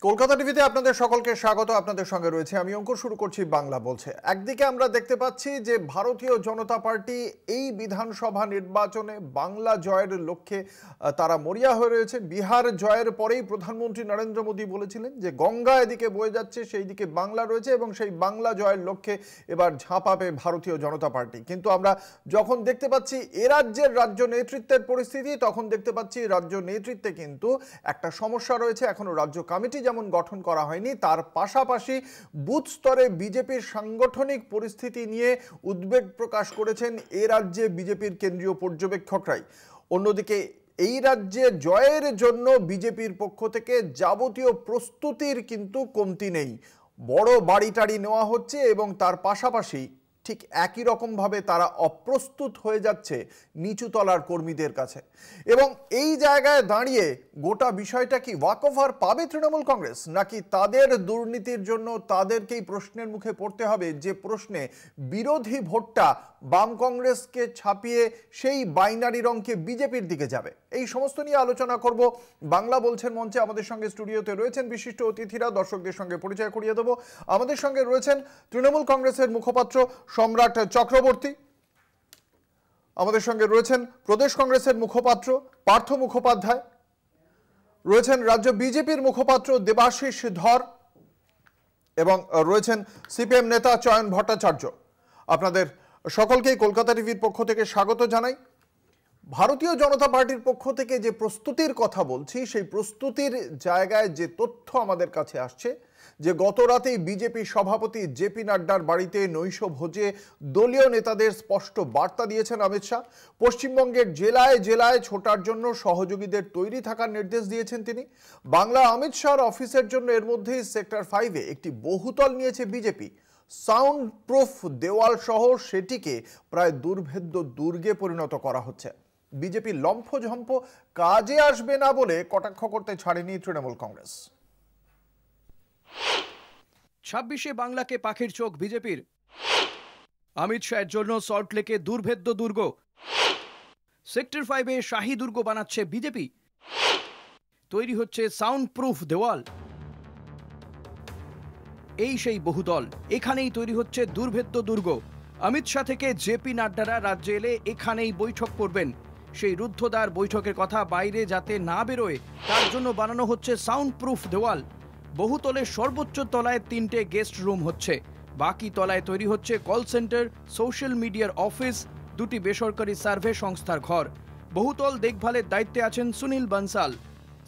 কলকাতা টিভিতে আপনাদের সকলকে স্বাগত। আপনাদের সঙ্গে রয়েছে আমি অঙ্কুর। শুরু করছি বাংলা বলছে। একদিকে আমরা দেখতে পাচ্ছি যে ভারতীয় জনতা পার্টি এই বিধানসভা নির্বাচনে বাংলা জয়ের লক্ষ্যে তারা মরিয়া হয়ে রয়েছে। বিহার জয়ের পরেই প্রধানমন্ত্রী নরেন্দ্র মোদী বলেছিলেন যে গঙ্গা এদিকে বয়ে যাচ্ছে, সেই দিকে বাংলা রয়েছে এবং সেই বাংলা জয়ের লক্ষ্যে এবার ঝাঁপাবে ভারতীয় জনতা পার্টি। কিন্তু আমরা যখন দেখতে পাচ্ছি এ রাজ্যের রাজ্য নেতৃত্বের পরিস্থিতি, তখন দেখতে পাচ্ছি রাজ্য নেতৃত্বে কিন্তু একটা সমস্যা রয়েছে। এখনো রাজ্য কমিটি যেমন গঠন করা হয়নি, তার পাশাপাশি বুথ স্তরে বিজেপির সাংগঠনিক পরিস্থিতি নিয়ে উদ্বেগ প্রকাশ করেছেন এ রাজ্যে বিজেপির কেন্দ্রীয় পর্যবেক্ষকরাই। অন্যদিকে এই রাজ্যে জয়ের জন্য বিজেপির পক্ষ থেকে যাবতীয় প্রস্তুতির কিন্তু কমতি নেই। বড় বাড়ি টাড়ি নেওয়া হচ্ছে এবং তার পাশাপাশি ঠিক একই রকমভাবে তারা অপ্রস্তুত হয়ে যাচ্ছে নিচুতলার কর্মীদের কাছে। এবং এই জায়গায় দাঁড়িয়ে গোটা বিষয়টা কি ওয়াকওভার পাবে তৃণমূল কংগ্রেস, নাকি তাদের দুর্নীতির জন্য তাদেরকেই প্রশ্নের মুখে পড়তে হবে, যে প্রশ্নে বিরোধী ভোটটা বাম কংগ্রেসকে ছাপিয়ে সেই বাইনারি রঙকে বিজেপির দিকে যাবে? এই সমস্ত নিয়ে আলোচনা করব বাংলা বলছেন মঞ্চে। আমাদের সঙ্গে স্টুডিওতে রয়েছেন বিশিষ্ট অতিথিরা, দর্শকদের সঙ্গে পরিচয় করিয়ে দেব। আমাদের সঙ্গে রয়েছেন তৃণমূল কংগ্রেসের মুখপাত্র সম্রাট চক্রবর্তী, আমাদের সঙ্গে রয়েছেন প্রদেশ কংগ্রেসের মুখপাত্র পার্থ মুখোপাধ্যায়, রয়েছেন রাজ্য বিজেপির মুখপাত্র দেবাশিস ধর এবং রয়েছেন সিপিএম নেতা চয়ন ভট্টাচার্য। আপনাদের সকলকেই কলকাতা টিভির পক্ষ থেকে স্বাগত জানাই। ভারতীয় জনতা পার্টির পক্ষ থেকে যে প্রস্তুতির কথা বলছি, সেই প্রস্তুতির জায়গায় যে তথ্য আমাদের কাছে আসছে, যে গত রাতেই বিজেপি সভাপতি জেপি নাড্ডার বাড়িতে নৈশ ভোজে দলীয় নেতাদের স্পষ্ট বার্তা দিয়েছেন অমিত শাহ। পশ্চিমবঙ্গের জেলায় জেলায় ছোটার জন্য সহযোগীদের তৈরি থাকার নির্দেশ দিয়েছেন তিনি। বাংলা অমিত শাহর অফিসের জন্য এর মধ্যেই সেক্টর 5-এ একটি বহুতল নিয়েছে বিজেপি। সাউন্ড প্রুফ দেওয়াল সহ সেটিকে প্রায় দুর্ভেদ্য দুর্গে পরিণত করা হচ্ছে। বিজেপি লম্ফঝম্প কাজে আসবে না বলে কটাক্ষ করতে ছাড়েনি তৃণমূল কংগ্রেস। 26-এ বাংলাকে পাখির চোখ বিজেপির। অমিত শাহের জন্য সল্টলেকে দুর্ভেদ্য দুর্গ, সেক্টর 5-এ শাহী দুর্গ বানাচ্ছে বিজেপি। তৈরি হচ্ছে সাউন্ড প্রুফ দেওয়াল। এই সেই বহুদল, এখানেই তৈরি হচ্ছে দুর্ভেদ্য দুর্গ। অমিত শাহ থেকে জেপি নাড্ডারা রাজ্যে এলে এখানেই বৈঠক করবেন। সেই রুদ্ধদ্বার বৈঠকের কথা বাইরে যাতে না বেরোয়, তার জন্য বানানো হচ্ছে সাউন্ড প্রুফ দেওয়াল। বহুতলের সর্বোচ্চ তলায় 3টে গেস্ট রুম হচ্ছে, বাকি তলায় তৈরি হচ্ছে কল সেন্টার, সোশ্যাল মিডিয়ার অফিস, 2টি বেসরকারি সার্ভে সংস্থার ঘর। বহুতল দেখভালের দায়িত্বে আছেন সুনীল বানসাল।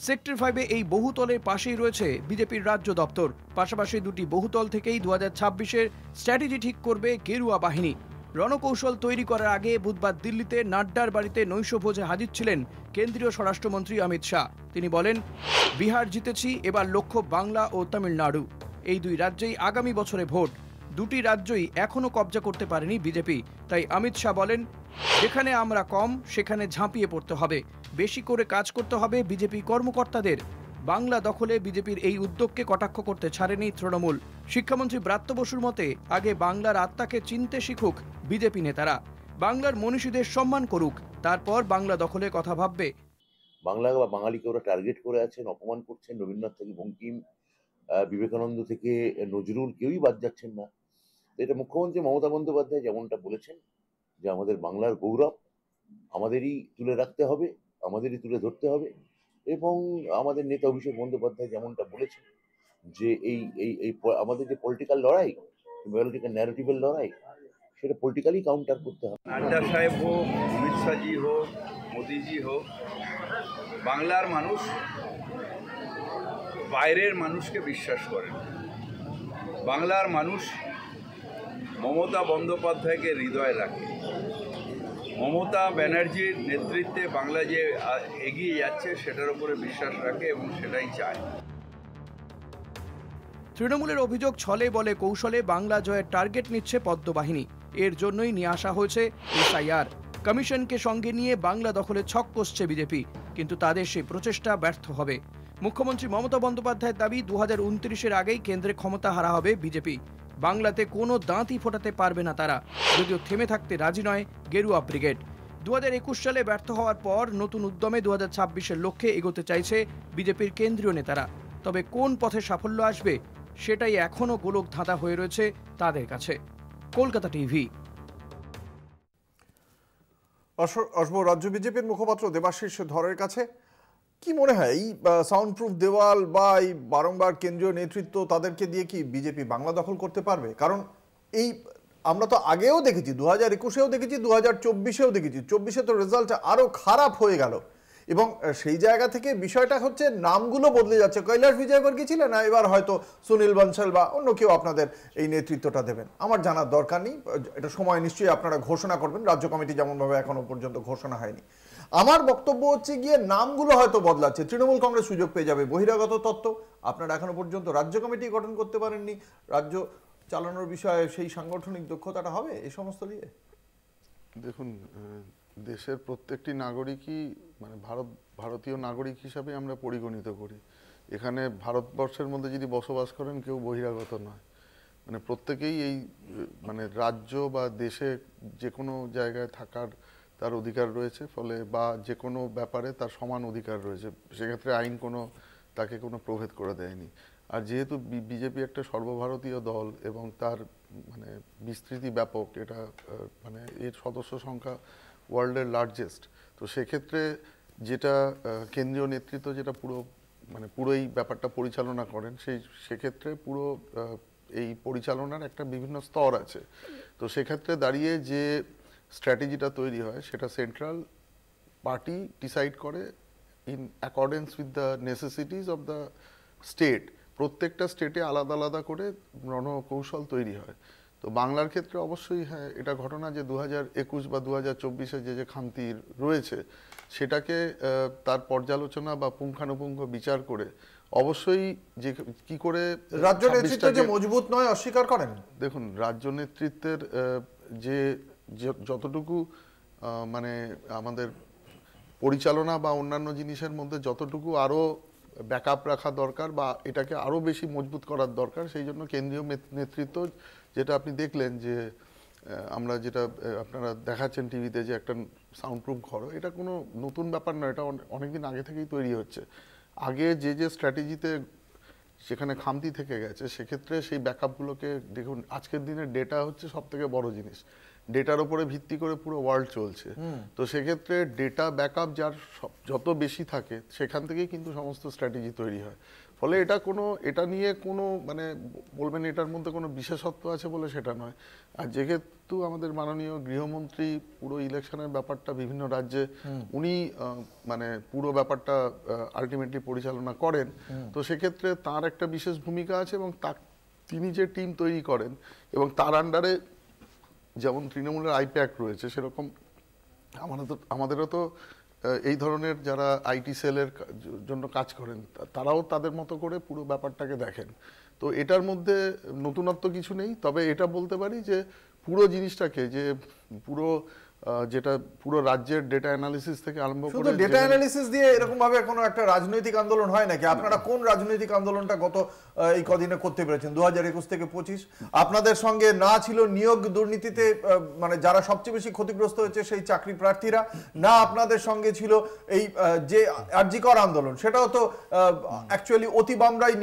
সেক্টর 5-এ এই বহুতলের পাশেই রয়েছে বিজেপির রাজ্য দপ্তর। পাশাপাশি 2টি বহুতল থেকেই 2026-এর স্ট্র্যাটেজি ঠিক করবে গেরুয়া বাহিনী। রণকৌশল তৈরি করার আগে বুধবার দিল্লিতে নাড্ডার বাড়িতে নৈশভোজে হাজির ছিলেন কেন্দ্রীয় স্বরাষ্ট্রমন্ত্রী অমিত শাহ। তিনি বলেন, বিহার জিতেছি, এবার লক্ষ্য বাংলা ও তামিলনাড়ু। এই 2 রাজ্যেই আগামী বছরে ভোট। 2টি রাজ্যই এখনো কবজা করতে পারেনি বিজেপি। তাই অমিত শাহ বলেন, যেখানে আমরা কম সেখানে ঝাঁপিয়ে পড়তে হবে, বেশি করে কাজ করতে হবে বিজেপি কর্মকর্তাদের। বাংলা দখলে বিজেপির এই উদ্যোগকে কটাক্ষ করতে ছাড়েনি তৃণমূল। শিক্ষামন্ত্রী ব্রাত্য বসুর মতে, আগে বাংলার আত্মাকে চিনতে শিখুক বিজেপি নেতারা, বাংলার মনীষীদের সম্মান করুক, তারপর বাংলা দখলে কথা ভাববে। বাংলা বা বাঙালিকে ওরা টার্গেট করে আছেন, অপমান করছেন। রবীন্দ্রনাথ থেকে বঙ্কিম, বিবেকানন্দ থেকে নজরুল, কেউই বাদ যাচ্ছেন না। এটা মুখ্যমন্ত্রী মমতা বন্দ্যোপাধ্যায় যেমনটা বলেছেন যে আমাদের বাংলার গৌরব আমাদেরই তুলে রাখতে হবে, আমাদেরই তুলে ধরতে হবে। এবং আমাদের নেতা অভিষেক বন্দ্যোপাধ্যায় যেমনটা বলেছেন যে এই এই এই আমাদের যে পলিটিক্যাল লড়াই, পলিটিক্যাল ন্যারেটিভের লড়াই, সেটা পলিটিক্যালি কাউন্টার করতে হবে। নাড্ডা সাহেব হোক, অমিত শাহজি হোক, মোদিজি হোক, বাংলার মানুষ বাইরের মানুষকে বিশ্বাস করেন। বাংলার মানুষ মমতা বন্দ্যোপাধ্যায়কে হৃদয়ে রাখে। মমতা ব্যানার্জির নেতৃত্বে বাংলা যে এগিয়ে যাচ্ছে সেটার উপরে বিশ্বাস রাখে এবং সেটাই চায়। তৃণমূলের অভিযোগ, ছলে বলে কৌশলে বাংলা জয়ের টার্গেট নিচ্ছে পদ্ম বাহিনী। এর জন্যই নিয়ে আসা হয়েছে এসআইআর। কমিশনকে সঙ্গে নিয়ে বাংলা দখলে ছক কষছে বিজেপি, কিন্তু তাদের সেই প্রচেষ্টা ব্যর্থ হবে। মুখ্যমন্ত্রী মমতা বন্দ্যোপাধ্যায়ের দাবি, 2029-এর আগেই কেন্দ্রে ক্ষমতা হারা হবে বিজেপি। বাংলাতে কোনো দাঁতই ফোটাতে পারবে না তারা, যদিও থেমে থাকতে রাজি নয় গেরুয়া ব্রিগেড। 2021 সালে ব্যর্থ হওয়ার পর নতুন উদ্যমে 2026-এর লক্ষ্যে এগোতে চাইছে বিজেপির কেন্দ্রীয় নেতারা। তবে কোন পথে সাফল্য আসবে সেটাই এখনো গোলক ধাঁধা হয়ে রয়েছে তাদের কাছে। কলকাতা টিভি। আসবো রাজ্য বিজেপির মুখপাত্র দেবাশিস ধরের কাছে। কি মনে হয় এই সাউন্ড প্রুফ দেওয়াল বা এই বারংবার কেন্দ্রীয় নেতৃত্ব তাদেরকে দিয়ে কি বিজেপি বাংলা দখল করতে পারবে? কারণ এই আমরা তো আগেও দেখেছি, 2021-এও দেখেছি, 2024-এও দেখেছি। 24-এ তো রেজাল্ট আরো খারাপ হয়ে গেল এবং সেই জায়গা থেকে বিষয়টা হচ্ছে নামগুলো বদলে যাচ্ছে। কৈলাস বিজয়বর্গী ছিলেন, না এবার হয়তো সুনীল বনসাল বা অন্য কেউ আপনাদের এই নেতৃত্বটা দেবেন। আমার জানার দরকার নেই, এটা সময় নিশ্চয়ই আপনারা ঘোষণা করবেন। রাজ্য কমিটি যেমনভাবে এখনো পর্যন্ত ঘোষণা হয়নি। আমার বক্তব্য হচ্ছে গিয়ে নামগুলো হয়তো বদলাচ্ছে। তৃণমূল কংগ্রেস সুযোগ পেয়ে যাবে। বহিরাগত তত্ত্ব আপনারা এখনো পর্যন্ত রাজ্য কমিটি গঠন করতে পারেননি। রাজ্য চালানোর বিষয়ে সেই সাংগঠনিক দক্ষতাটা হবে এই সমস্ত নিয়ে? দেখুন, দেশের প্রত্যেকটি নাগরিকই মানে ভারতীয় নাগরিক হিসাবে আমরা পরিগণিত করি। এখানে ভারতবর্ষের মধ্যে যদি বসবাস করেন কেউ বহিরাগত নয়। মানে প্রত্যেকেই এই মানে রাজ্য বা দেশে যে কোনো জায়গায় থাকার তার অধিকার রয়েছে, ফলে বা যে কোনো ব্যাপারে তার সমান অধিকার রয়েছে। সেক্ষেত্রে আইন তাকে কোনো প্রভেদ করে দেয়নি। আর যেহেতু বিজেপি একটা সর্বভারতীয় দল এবং তার মানে বিস্তৃতি ব্যাপক, এটা মানে এর সদস্য সংখ্যা ওয়ার্ল্ডের লার্জেস্ট, তো সেক্ষেত্রে যেটা কেন্দ্রীয় নেতৃত্ব যেটা পুরো এই ব্যাপারটা পরিচালনা করেন, সেক্ষেত্রে পুরো এই পরিচালনার একটা বিভিন্ন স্তর আছে। তো সেক্ষেত্রে দাঁড়িয়ে যে স্ট্র্যাটেজিটা তৈরি হয় সেটা সেন্ট্রাল পার্টি ডিসাইড করে in accordance with the necessities of the state. প্রত্যেকটা স্টেটে আলাদা আলাদা করে রণকৌশল তৈরি হয়। তো বাংলার ক্ষেত্রে অবশ্যই হ্যাঁ, এটা ঘটনা যে 2021 বা 2024-এ যে খামতি রয়েছে সেটাকে তার পর্যালোচনা বা পুঙ্খানুপুঙ্খ বিচার করে অবশ্যই যে কি করে রাজ্য নেতৃত্ব যে মজবুত নয় অস্বীকার করেন। দেখুন, রাজ্য নেতৃত্বের যে যতটুকু মানে আমাদের পরিচালনা বা অন্যান্য জিনিসের মধ্যে যতটুকু আরো ব্যাকআপ রাখা দরকার বা এটাকে আরো বেশি মজবুত করার দরকার, সেই জন্য কেন্দ্রীয় নেতৃত্ব যেটা আপনি দেখলেন যে আমরা যেটা আপনারা দেখাচ্ছেন টিভিতে যে একটা সাউন্ড প্রুফ ঘর, এটা কোনো নতুন ব্যাপার নয়, এটা অনেকদিন আগে থেকেই তৈরি হচ্ছে। আগে যে স্ট্র্যাটেজিতে সেখানে খামতি থেকে গেছে, সেক্ষেত্রে সেই ব্যাকআপগুলোকে দেখুন, আজকের দিনে ডেটা হচ্ছে সব থেকে বড় জিনিস। ডেটার উপরে ভিত্তি করে পুরো ওয়ার্ল্ড চলছে। তো সেক্ষেত্রে ডেটা ব্যাকআপ যার যত বেশি থাকে সেখান থেকেই কিন্তু সমস্ত স্ট্র্যাটেজি তৈরি হয়। ফলে এটা নিয়ে কোনো মানে বলবেন এটার মধ্যে কোনো বিশেষত্ব আছে বলে সেটা নয়। আর যেহেতু আমাদের মাননীয় গৃহমন্ত্রী পুরো ইলেকশনের ব্যাপারটা বিভিন্ন রাজ্যে উনি মানে পুরো ব্যাপারটা আলটিমেটলি পরিচালনা করেন, তো সেক্ষেত্রে তার একটা বিশেষ ভূমিকা আছে এবং তিনি যে টিম তৈরি করেন এবং তার আন্ডারে যেমন তৃণমূলের আইপ্যাক রয়েছে, সেরকম আমাদেরও তো এই ধরনের যারা আইটি সেলের জন্য কাজ করেন তারাও তাদের মতো করে পুরো ব্যাপারটাকে দেখেন। তো এটার মধ্যে নতুনত্ব কিছু নেই, তবে এটা বলতে পারি যে পুরো জিনিসটাকে যে পুরো রাজ্যের ডেটা অ্যানালিসিস থেকে আরম্ভ করে, শুধু ডেটা অ্যানালিসিস দিয়ে এরকম ভাবে কোনো একটা রাজনৈতিক আন্দোলন হয় নাকি? আপনারা কোন রাজনৈতিক আন্দোলনটা গত এই কদিনে করতে পেরেছেন? 2021 থেকে 25 আপনাদের সঙ্গে না ছিল নিয়োগ দুর্নীতিতে মানে যারা সবচেয়ে বেশি ক্ষতিগ্রস্ত হয়েছে সেই চাকরি প্রার্থীরা, না আপনাদের সঙ্গে ছিল এই যে আরজিকর আন্দোলন, সেটাও তো অ্যাকচুয়ালি অতি বামরাই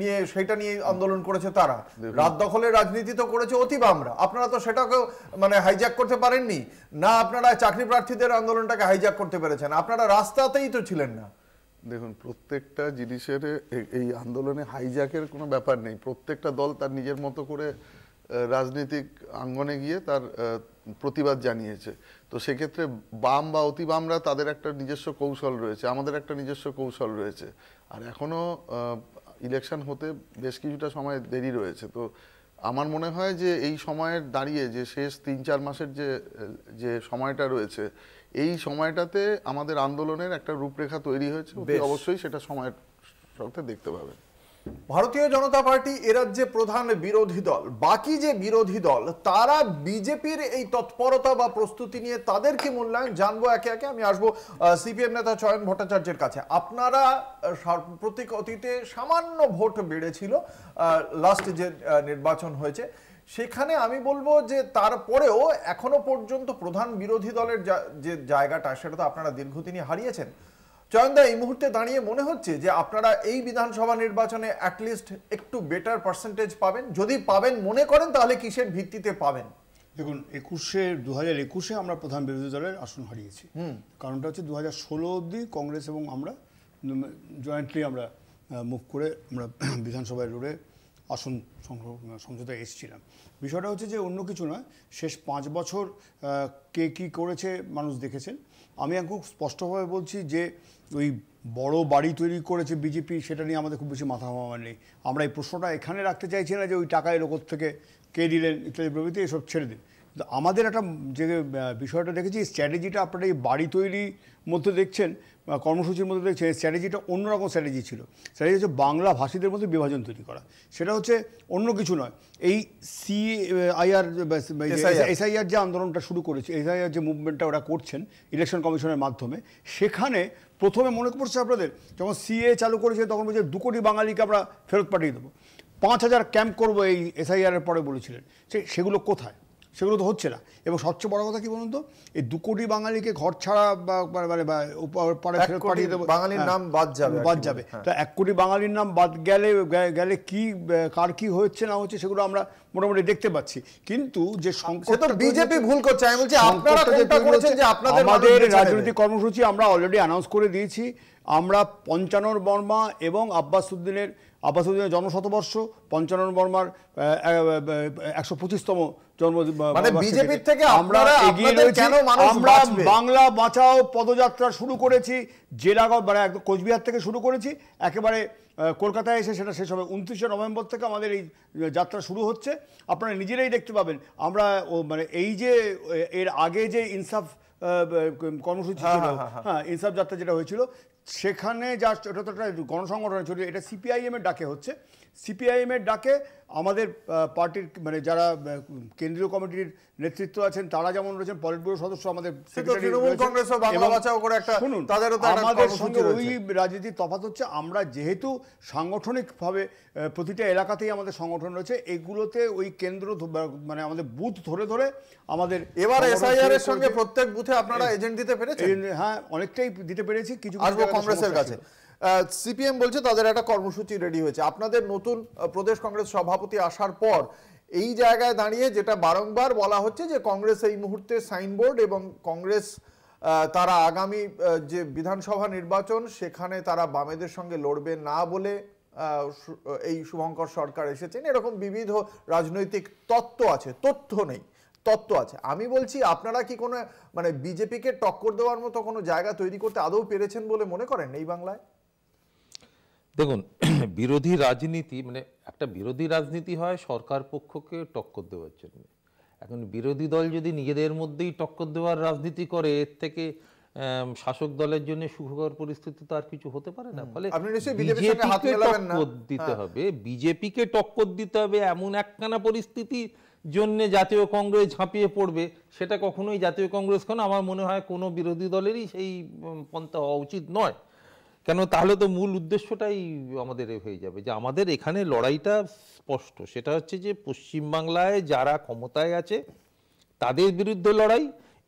নিয়ে সেটা নিয়ে আন্দোলন করেছে তারা। রাত দখলের রাজনীতি তো করেছে অতি বামরা, আপনারা তো সেটাকেও মানে হাইজ্যাক করতে পারেননি। না আপনারা চাকরি প্রার্থীদের আন্দোলনটাকে হাইজ্যাক করতে পেরেছেন, আপনারা রাস্তাতেই তো ছিলেন না। দেখুন, প্রত্যেকটা জিনিসের এই আন্দোলনে হাইজ্যাকের কোনো ব্যাপার নেই। প্রত্যেকটা দল তার নিজের মতো করে রাজনৈতিক আঙ্গনে গিয়ে তার প্রতিবাদ জানিয়েছে। তো সেক্ষেত্রে বাম বা অতি বামরা তাদের একটা নিজস্ব কৌশল রয়েছে, আমাদের একটা নিজস্ব কৌশল রয়েছে। আর এখনো ইলেকশন হতে বেশ কিছুটা সময় দেরি রয়েছে। তো আমার মনে হয় যে এই সময়ের দাঁড়িয়ে যে শেষ 3-4 মাসের যে সময়টা রয়েছে, এই সময়টাতে আমাদের আন্দোলনের একটা রূপরেখা তৈরি হয়েছে, অবশ্যই সেটা সময়ের সাথে দেখতে পাবেন। ভারতীয় জনতা পার্টি এ রাজ্যে প্রধান বিরোধী দল, বাকি যে বিরোধী দল তারা বিজেপির এই তৎপরতা বা প্রস্তুতি নিয়ে তাদের কি মূল্যায়ন জানবো একে একে। আমি আসবো সিপিএম নেতা চয়ন ভট্টাচার্যের কাছে। আপনারা সাম্প্রতিক অতীতে সামান্য ভোট বেড়েছিল লাস্ট যে নির্বাচন হয়েছে, সেখানে আমি বলবো যে তারপরেও এখনো পর্যন্ত প্রধান বিরোধী দলের যে জায়গাটা সেটা তো আপনারা দীর্ঘদিনই হারিয়েছেন। চয়নদা, এই মুহূর্তে দাঁড়িয়ে মনে হচ্ছে যে আপনারা এই বিধানসভা নির্বাচনে অ্যাটলিস্ট একটু বেটার পার্সেন্টেজ পাবেন? যদি পাবেন মনে করেন, তাহলে কিসের ভিত্তিতে পাবেন? দেখুন, 2021-এ আমরা প্রধান বিরোধী দলের আসন হারিয়েছি। কারণটা হচ্ছে 2016 অবধি কংগ্রেস এবং আমরা জয়েন্টলি আমরা মুভ করে আমরা বিধানসভায় লড়ে আসন সমঝোতায় এসেছিলাম। বিষয়টা হচ্ছে যে অন্য কিছু নয়, শেষ 5 বছর কে কী করেছে মানুষ দেখেছেন। আমি খুব স্পষ্টভাবে বলছি যে ওই বড় বাড়ি তৈরি করেছে বিজেপি, সেটা নিয়ে আমাদের খুব বেশি মাথা ঘামাবার নেই। আমরা এই প্রশ্নটা এখানে রাখতে চাইছি না যে ওই টাকা এলো থেকে কে দিলেন ইত্যাদি প্রভৃতি, এসব ছেড়ে দিন। কিন্তু আমাদের একটা যে বিষয়টা দেখেছি, স্ট্র্যাটেজিটা আপনারা এই বাড়ি তৈরির মধ্যে দেখছেন, কর্মসূচির মধ্যে দেখছেন, স্ট্র্যাটেজিটা অন্যরকম স্ট্র্যাটেজি ছিল। স্ট্র্যাটেজি হচ্ছে বাংলা ভাষীদের মধ্যে বিভাজন তৈরি করা। সেটা হচ্ছে অন্য কিছু নয়। এই এসআইআর যে আন্দোলনটা শুরু করেছে, এসআইআর যে মুভমেন্টটা ওরা করছেন ইলেকশন কমিশনের মাধ্যমে, সেখানে প্রথমে মনে পড়ছে আপনাদের যখন সিএ চালু করেছে তখন বলছে 2 কোটি বাঙালিকে আমরা ফেরত পাঠিয়ে দেবো, 5000 ক্যাম্প করবো এই এসআইআরের পরে বলেছিলেন। সেগুলো কোথায়? সেগুলো তো হচ্ছে না। এবং সবচেয়ে বড় কথা কি বলুন তো, এই 2 কোটি বাঙালিকে ঘর ছাড়া বা ফেরত পাঠিয়ে দেবো, বাঙালির নাম বাদ যাবে। তো 1 কোটি বাঙালির নাম বাদ গেলে কি কার কি হচ্ছে না হচ্ছে সেগুলো আমরা মোটামুটি দেখতে পাচ্ছি। কিন্তু যে সংকট, বিজেপি ভুল করছে। আমি বলছি আপনারা কোনটা করেছেন যে আপনাদের আমাদের রাজনৈতিক কর্মসূচি আমরা অলরেডি অ্যানাউন্স করে দিয়েছি। আমরা পঞ্চানন বর্মা এবং আব্বাস উদ্দিনের জন্মশতবর্ষ, পঞ্চানন বর্মার 125তম জন্মদিন, মানে বিজেপির থেকে আমরা এগিয়ে রয়েছি। আমরা বাংলা বাঁচাও পদযাত্রা শুরু করেছি, জেলাগত মানে একদম কোচবিহার থেকে শুরু করেছি, একেবারে কলকাতায় এসে সেটা শেষ হবে। 29শে নভেম্বর থেকে আমাদের এই যাত্রা শুরু হচ্ছে। আপনারা নিজেরাই দেখতে পাবেন। আমরা মানে এই যে এর আগে যে ইনসাফ কর্মসূচি ছিল, ইনসাফ যাত্রা যেটা হয়েছিল, সেখানে এটা তো একটা গণসংগঠন ছিল, এটা সিপিআইএম এর ডাকে হচ্ছে। সিপিআইএম এর ডাকে আমাদের পার্টির মানে যারা কেন্দ্রীয় কমিটির নেতৃত্ব আছেন তারা যেমন রয়েছেন, পলিট ব্যুরো সদস্য, আমাদের আমাদের সঙ্গে ওই রাজনীতির তফাৎ হচ্ছে, আমরা যেহেতু সাংগঠনিকভাবে প্রতিটা এলাকাতেই আমাদের সংগঠন রয়েছে, এগুলোতে ওই কেন্দ্র মানে আমাদের বুথ ধরে ধরে আমাদের এবার এসআইআর এর সঙ্গে প্রত্যেক বুথে আপনারা এজেন্ট দিতে পেরেছেন? হ্যাঁ, অনেকটাই দিতে পেরেছি। কিছু কংগ্রেসের কাছে সিপিএম বলছে তাদের একটা কর্মসূচি রেডি হয়েছে। আপনাদের নতুন প্রদেশ কংগ্রেস সভাপতি আসার পর এই জায়গায় দাঁড়িয়ে যেটা বারংবার বলা হচ্ছে যে কংগ্রেস এই মুহূর্তে সাইনবোর্ড, এবং কংগ্রেস তারা আগামী যে বিধানসভা নির্বাচন সেখানে তারা বামেদের সঙ্গে লড়বে না বলে এই শুভঙ্কর সরকার এসেছেন, এরকম বিবিধ রাজনৈতিক তত্ত্ব আছে, তথ্য নেই, তত্ত্ব আছে। আমি বলছি আপনারা কি কোনো মানে বিজেপিকে টক্কর দেওয়ার মতো কোনো জায়গা তৈরি করতে আদৌ পেরেছেন বলে মনে করেন এই বাংলায়? দেখুন, বিরোধী রাজনীতি মানে একটা বিরোধী রাজনীতি হয় সরকার পক্ষকে টক্কর দেওয়ার জন্য। এখন বিরোধী দল যদি নিজেদের মধ্যেই টক্কর দেওয়ার রাজনীতি করে, এর থেকে শাসক দলের জন্য সুখকর পরিস্থিতি তো আর কিছু হতে পারে না। ফলে বিজেপিকে টক্কর দিতে হবে এমন একখানা পরিস্থিতি জন্য জাতীয় কংগ্রেস ঝাঁপিয়ে পড়বে, সেটা কখনোই জাতীয় কংগ্রেস আমার মনে হয় কোনো বিরোধী দলেরই সেই পন্থা হওয়া উচিত নয়। কেন, তাহলে তো মূল উদ্দেশ্যটাই আমাদের হয়ে যাবে যে আমাদের এখানে লড়াইটা স্পষ্ট, সেটা হচ্ছে যে পশ্চিমবাংলায় যারা ক্ষমতায় আছে তাদের বিরুদ্ধে লড়াই,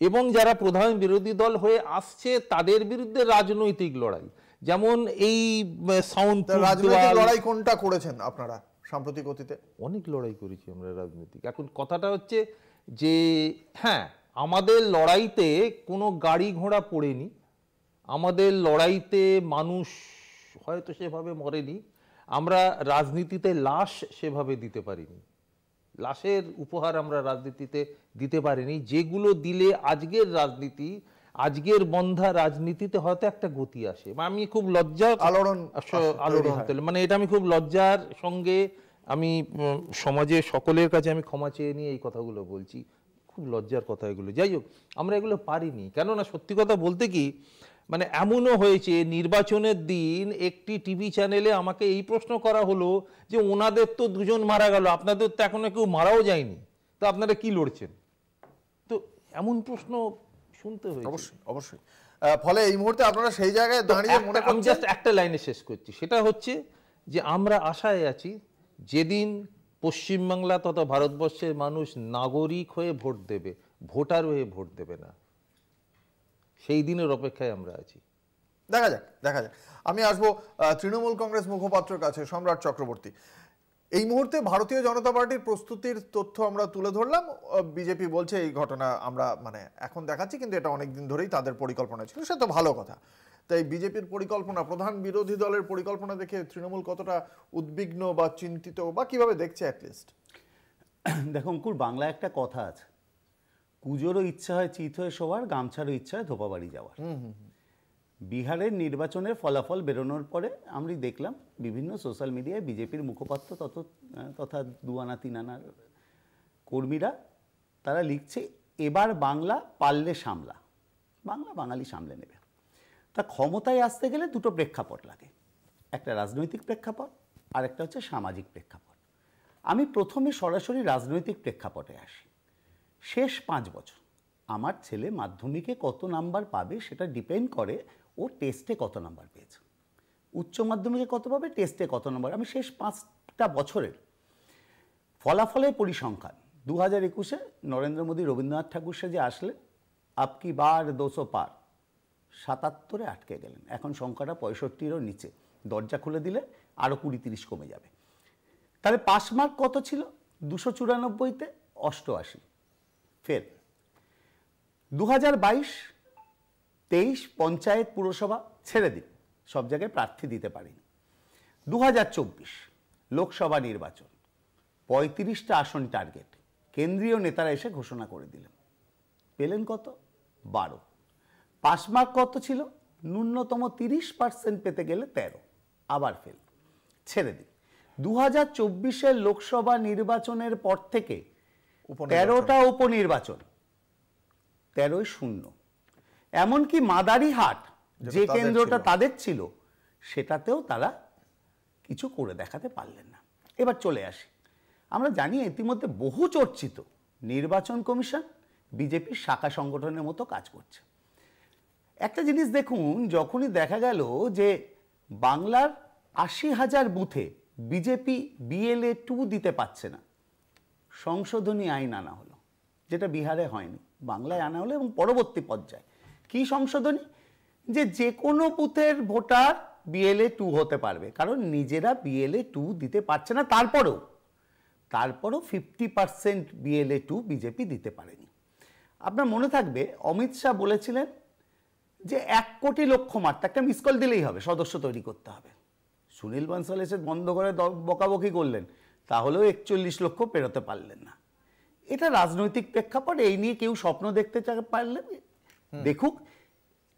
এবং যারা প্রধান বিরোধী দল হয়ে আসছে তাদের বিরুদ্ধে রাজনৈতিক লড়াই। যেমন এই লড়াই কোনটা করেছেন আপনারা সাম্প্রতিক অতীতে? অনেক লড়াই করেছি আমরা রাজনৈতিক। এখন কথাটা হচ্ছে যে হ্যাঁ, আমাদের লড়াইতে কোনো গাড়ি ঘোড়া পড়েনি, আমাদের লড়াইতে মানুষ হয়তো সেভাবে মরেনি, আমরা রাজনীতিতে লাশ সেভাবে দিতে পারিনি, লাশের উপহার আমরা রাজনীতিতে দিতে পারিনি, যেগুলো দিলে আজকের রাজনীতি, আজকের বন্ধা রাজনীতিতে হয়তো একটা গতি আসে। আমি খুব আলোড়ন মানে এটা আমি খুব লজ্জার সঙ্গে আমি সমাজে সকলের কাছে আমি ক্ষমা চেয়ে নিয়ে এই কথাগুলো বলছি, খুব লজ্জার কথা এগুলো। যাই হোক, আমরা এগুলো পারিনি। কেননা সত্যি কথা বলতে কি, মানে এমনও হয়েছে নির্বাচনের দিন একটি টিভি চ্যানেলে আমাকে এই প্রশ্ন করা হলো যে ওনাদের তো 2 জন মারা গেল, আপনাদের তো এখনো কেউ মারাও যায়নি, তো আপনারা কি লড়ছেন? তো এমন প্রশ্ন শুনতে হয়েছে। অবশ্যই অবশ্যই। ফলে এই মুহূর্তে আপনারা সেই জায়গায় দাঁড়িয়ে মনে করছেন, আমি জাস্ট একটা লাইনে শেষ করছি, সেটা হচ্ছে যে আমরা আশায় আছি যেদিন পশ্চিমবাংলা তথা ভারতবর্ষের মানুষ নাগরিক হয়ে ভোট দেবে, ভোটার হয়ে ভোট দেবে না, সেই দিনের অপেক্ষায় আমরা আছি। দেখা যাক দেখা যাক। আমি আসবো তৃণমূল কংগ্রেস মুখপাত্রের কাছে, সম্রাট চক্রবর্তী। এই মুহূর্তে ভারতীয় জনতা পার্টির প্রস্তুতির তথ্য আমরা তুলে ধরলাম। বিজেপি বলছে এই ঘটনা আমরা মানে এখন দেখাচ্ছি, কিন্তু এটা অনেকদিন ধরেই তাদের পরিকল্পনা ছিল, সে তো ভালো কথা। তাই বিজেপির পরিকল্পনা, প্রধান বিরোধী দলের পরিকল্পনা দেখে তৃণমূল কতটা উদ্বিগ্ন বা চিন্তিত বা কিভাবে দেখছে অ্যাটলিস্ট? দেখো অঙ্কুর, বাংলা একটা কথা আছে, কুজোরও ইচ্ছা হয় চিত হয়ে শোয়ার, গামছারও ইচ্ছা হয় ধোপা বাড়ি যাওয়ার। বিহারের নির্বাচনের ফলাফল বেরোনোর পরে আমরা দেখলাম বিভিন্ন সোশ্যাল মিডিয়ায় বিজেপির মুখপাত্র তথা দুয়ানা তিনানার কর্মীরা তারা লিখছে, এবার বাংলা পারলে সামলা, বাংলা বাঙালি সামলে নেবে। তা ক্ষমতায় আসতে গেলে দুটো প্রেক্ষাপট লাগে, একটা রাজনৈতিক প্রেক্ষাপট আর একটা হচ্ছে সামাজিক প্রেক্ষাপট। আমি প্রথমে সরাসরি রাজনৈতিক প্রেক্ষাপটে আসি। শেষ 5 বছর আমার ছেলে মাধ্যমিকে কত নাম্বার পাবে সেটা ডিপেন্ড করে ও টেস্টে কত নাম্বার পেয়েছে, উচ্চ মাধ্যমিকে কত পাবে, টেস্টে কত নাম্বার। আমি শেষ 5টা বছরের ফলাফলের পরিসংখ্যান 2021-এ নরেন্দ্র মোদী রবীন্দ্রনাথ ঠাকুর সেজে আসলে আপকি বার 200 পার, 77-এ আটকে গেলেন। এখন সংখ্যাটা 65-এরও নিচে, দরজা খুলে দিলে আরও 20-30 কমে যাবে। তাহলে পাস মার্ক কত ছিল? 294-তে 88 ফেল। 2022-23 পঞ্চায়েত পুরসভা ছেড়ে দিন, সব জায়গায় প্রার্থী দিতে পারেনি। 2024 লোকসভা নির্বাচন, 35টা আসন টার্গেট, কেন্দ্রীয় নেতারা এসে ঘোষণা করে দিলেন। পেলেন কত? 12। পাস মার্ক কত ছিল? ন্যূনতম 30% পেতে গেলে 13, আবার ফেল, ছেড়ে দিন। 2024-এর লোকসভা নির্বাচনের পর থেকে 13টা উপনির্বাচন, 13ই শূন্য। এমনকি মাদারিহাট যে কেন্দ্রটা তাদের ছিল সেটাতেও তারা কিছু করে দেখাতে পারলেন না। এবার চলে আসি, আমরা জানি ইতিমধ্যে বহু চর্চিত নির্বাচন কমিশন বিজেপির শাখা সংগঠনের মতো কাজ করছে। একটা জিনিস দেখুন, যখনই দেখা গেল যে বাংলার 80,000 বুথে বিজেপি BLA 2 দিতে পারছে না, সংশোধনী আইন আনা হলো, যেটা বিহারে হয়নি, বাংলায় আনা হলো। এবং পরবর্তী পর্যায়ে কি সংশোধনী? যে কোনো বুথের ভোটার BLA 2 হতে পারবে, কারণ নিজেরা BLA 2 দিতে পারছে না। তারপরেও 50% BLA 2 বিজেপি দিতে পারেনি। আপনার মনে থাকবে অমিত শাহ বলেছিলেন যে 1 কোটি লক্ষ্য মারতে একটা মিস কল দিলেই হবে, সদস্য তৈরি করতে হবে। সুনীল বানসাল এসে বন্ধ করে বকাবকি করলেন, তাহলেও 41 লক্ষ পেরোতে পারলেন না। এটা রাজনৈতিক প্রেক্ষাপট, এই নিয়ে কেউ স্বপ্ন দেখতে পারলে দেখুক।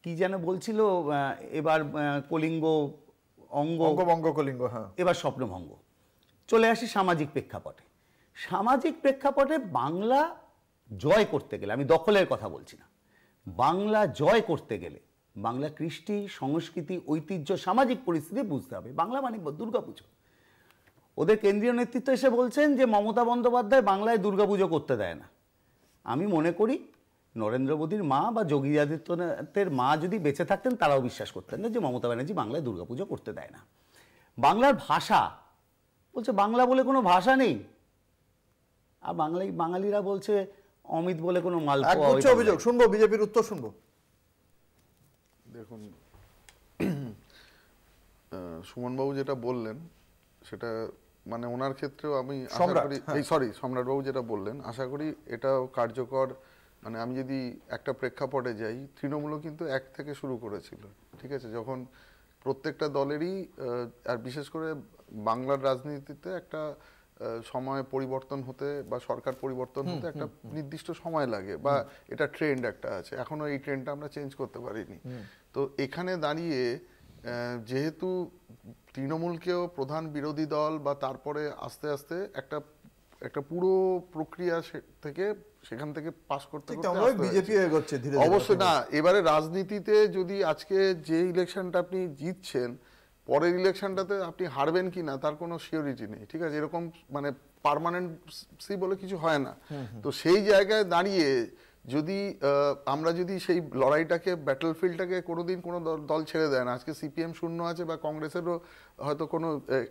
কি যেন বলছিল, এবার কলিঙ্গ অঙ্গভঙ্গ কলিঙ্গ, হ্যাঁ, এবার স্বপ্নভঙ্গ। চলে আসি সামাজিক প্রেক্ষাপটে। সামাজিক প্রেক্ষাপটে বাংলা জয় করতে গেলে, আমি দখলের কথা বলছি না, বাংলা জয় করতে গেলে বাংলা কৃষ্টি, সংস্কৃতি, ঐতিহ্য, সামাজিক পরিস্থিতি বুঝতে হবে। বাংলা মানে দুর্গাপুজো। ওদের কেন্দ্রীয় নেতৃত্ব এসে বলছেন যে মমতা বন্দ্যোপাধ্যায় বাংলায় দুর্গাপুজো করতে দেয় না। আমি মনে করি নরেন্দ্র মোদীর মা বা যোগী আদিত্যনাথের মা যদি বেঁচে থাকতেন তারাও বিশ্বাস করতেন না যে মমতা ব্যানার্জি বাংলায় দুর্গাপুজো করতে দেয় না। বাংলার ভাষা বলছে বাংলা বলে কোনো ভাষা নেই, আর বাঙালিরা বলছে অমিত বলে কোনো মালপোয়া। অভিযোগ শুনবো, বিজেপির উত্তর শুনবো। দেখুন, সুমনবাবু যেটা বললেন সেটা মানে ওনার ক্ষেত্রেও আমি আশা করি, সম্রাটবাবু যেটা বললেন আশা করি এটাও কার্যকর। মানে আমি যদি একটা প্রেক্ষাপটে যাই, তৃণমূলও কিন্তু 1 থেকে শুরু করেছিল, ঠিক আছে? যখন প্রত্যেকটা দলেরই আর বিশেষ করে বাংলার রাজনীতিতে একটা সময় পরিবর্তন হতে বা সরকার পরিবর্তন হতে একটা নির্দিষ্ট সময় লাগে, বা এটা ট্রেন্ড একটা আছে, এখনো এই ট্রেন্ডটা আমরা চেঞ্জ করতে পারিনি। তো এখানে দাঁড়িয়ে যেহেতু তৃণমূলকেও প্রধান বিরোধী দল বা তারপরে আস্তে আস্তে একটা পুরো প্রক্রিয়া সেখান থেকে পাস করতে বিজেপি এগোচ্ছে ধীরে। অবশ্যই না, এবারে রাজনীতিতে যদি আজকে যে ইলেকশনটা আপনি জিতছেন, পরের ইলেকশনটাতে আপনি হারবেন কি না তার কোনো সিওরিটি নেই, ঠিক আছে? এরকম মানে পার্মানেন্সি বলে কিছু হয় না। তো সেই জায়গায় দাঁড়িয়ে যদি আমরা যদি সেই লড়াইটাকে ব্যাটলফিল্ডটাকে কোনোদিন কোনো দল ছেড়ে দেয় না, আজকে সিপিএম শূন্য আছে বা কংগ্রেসেরও হয়তো কোনো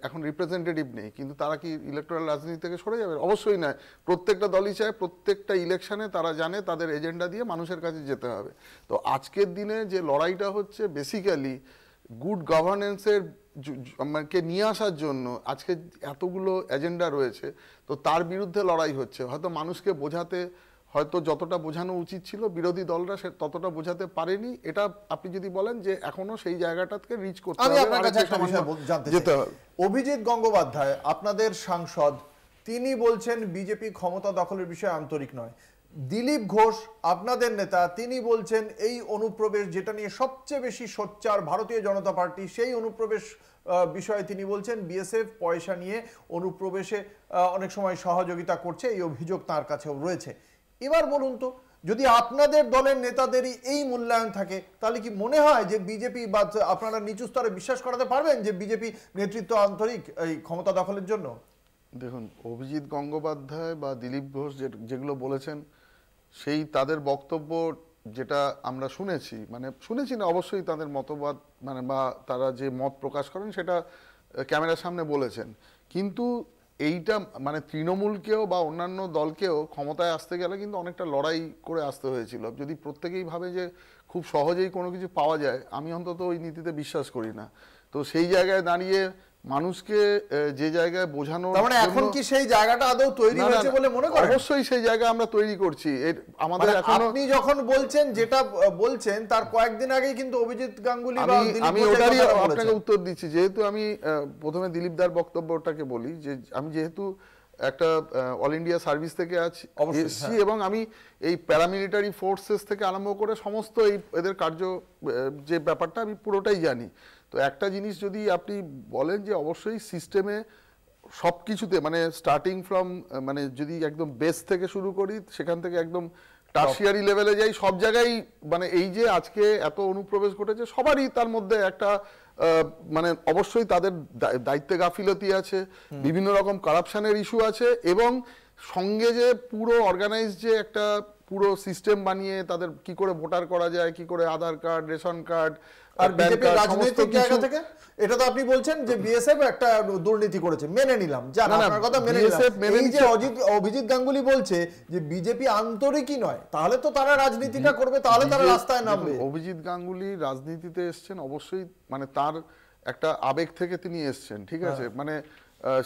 এখন রিপ্রেজেন্টেটিভ নেই, কিন্তু তারা কি ইলেকটোরাল রাজনীতি থেকে সরে যাবে? অবশ্যই নয়। প্রত্যেকটা দলই চায় প্রত্যেকটা ইলেকশনে তারা জানে তাদের এজেন্ডা দিয়ে মানুষের কাছে যেতে হবে। তো আজকের দিনে যে লড়াইটা হচ্ছে বেসিক্যালি গুড গভর্নেন্সের কে নিয়ে আসার জন্য আজকে এতগুলো এজেন্ডা রয়েছে, তো তার বিরুদ্ধে লড়াই হচ্ছে। হয়তো মানুষকে বোঝাতে হয়তো যতটা বোঝানো উচিত ছিল বিরোধী দলরা সে ততটা বোঝাতে পারেনি। এটা আপনি যদি বলেন যে এখনো সেই জায়গাটাকে রিচ করতে হবে, আমি আপনার কাছে একটা বিষয় জানতে চাই। অভিজিৎ গঙ্গোপাধ্যায় আপনাদের সাংসদ, তিনি বলছেন বিজেপি ক্ষমতা দখলের বিষয়ে আন্তরিক নয়। দিলীপ ঘোষ আপনাদের নেতা, তিনি বলছেন এই অনুপ্রবেশ যেটা নিয়ে সবচেয়ে বেশি সোচ্চার ভারতীয় জনতা পার্টি, সেই অনুপ্রবেশ বিষয়ে তিনি বলছেন বিএসএফ পয়সা নিয়ে অনুপ্রবেশে অনেক সময় সহযোগিতা করছে, এই অভিযোগ তার কাছেও রয়েছে। এবার বলুন তো, যদি আপনাদের দলের নেতাদেরই এই মূল্যায়ন থাকে, তাহলে কি মনে হয় যে বিজেপি বা আপনারা নিচু স্তরে বিশ্বাস করাতে পারবেন যে বিজেপি নেতৃত্ব আন্তরিক এই ক্ষমতা দখলের জন্য? দেখুন, অভিজিৎ গঙ্গোপাধ্যায় বা দিলীপ ঘোষ যেগুলো বলেছেন, সেই তাদের বক্তব্য যেটা আমরা শুনেছি, মানে শুনেছি না, অবশ্যই তাদের মতবাদ মানে বা তারা যে মত প্রকাশ করেন সেটা ক্যামেরার সামনে বলেছেন। কিন্তু এইটা মানে তৃণমূলকেও বা অন্যান্য দলকেও ক্ষমতায় আসতে গেলে কিন্তু অনেকটা লড়াই করে আসতে হয়েছিল। যদি প্রত্যেকেই ভাবে যে খুব সহজেই কোনো কিছু পাওয়া যায়, আমি অন্তত ওই নীতিতে বিশ্বাস করি না। তো সেই জায়গায় দাঁড়িয়ে মানুষকে যে জায়গায় বোঝানো, মানে এখন কি সেই জায়গাটা আদৌ তৈরি হয়েছে বলে মনে করেন? অবশ্যই সেই জায়গা আমরা তৈরি করছি। আমাদের এখনো, আপনি যখন বলছেন যেটা বলছেন তার কয়েকদিন আগেই কিন্তু অভিজিৎ গাঙ্গুলি বা আমি ওটারই আপনাকে উত্তর দিচ্ছি। যেহেতু আমি প্রথমে দিলীপ দার বক্তব্যটাকে বলি যে আমি যেহেতু একটা অল ইন্ডিয়া সার্ভিস থেকে এসেছি এবং আমি এই প্যারামিলিটারি ফোর্সেস থেকে আরম্ভ করে সমস্ত এই এদের কার্য যে ব্যাপারটা আমি পুরোটাই জানি। তো একটা জিনিস যদি আপনি বলেন যে অবশ্যই সিস্টেমে সব কিছুতে মানে স্টার্টিং ফ্রম মানে যদি একদম বেস থেকে শুরু করি, সেখান থেকে একদম টার্সিয়ারি লেভেলে যাই, সব জায়গায় মানে এই যে আজকে এত অনুপ্রবেশ ঘটেছে সবারই তার মধ্যে একটা মানে অবশ্যই তাদের দায়িত্বে গাফিলতি আছে, বিভিন্ন রকম কারাপশনের ইস্যু আছে, এবং সঙ্গে যে পুরো অর্গানাইজ যে একটা পুরো সিস্টেম বানিয়ে তাদের কি করে ভোটার করা যায়, কি করে আধার কার্ড, রেশন কার্ড, আর বিজেপি রাজনৈতিক জায়গা থেকে এটা তো আপনি বলছেন যে বিএসএফ একটা দুর্নীতি করেছে, মেনে নিলাম, জান আপনার কথা মেনে নিলাম। এই যে অভিজিৎ গাঙ্গুলি বলছে যে বিজেপি আন্তরিকই নয়, তাহলে তো তারা রাজনীতিটা করবে, তাহলে তারা রাস্তায় নামবে। অভিজিৎ গাঙ্গুলি রাজনীতিতে এসেছেন অবশ্যই মানে তার একটা আবেগ থেকে তিনি এসেছেন, ঠিক আছে, মানে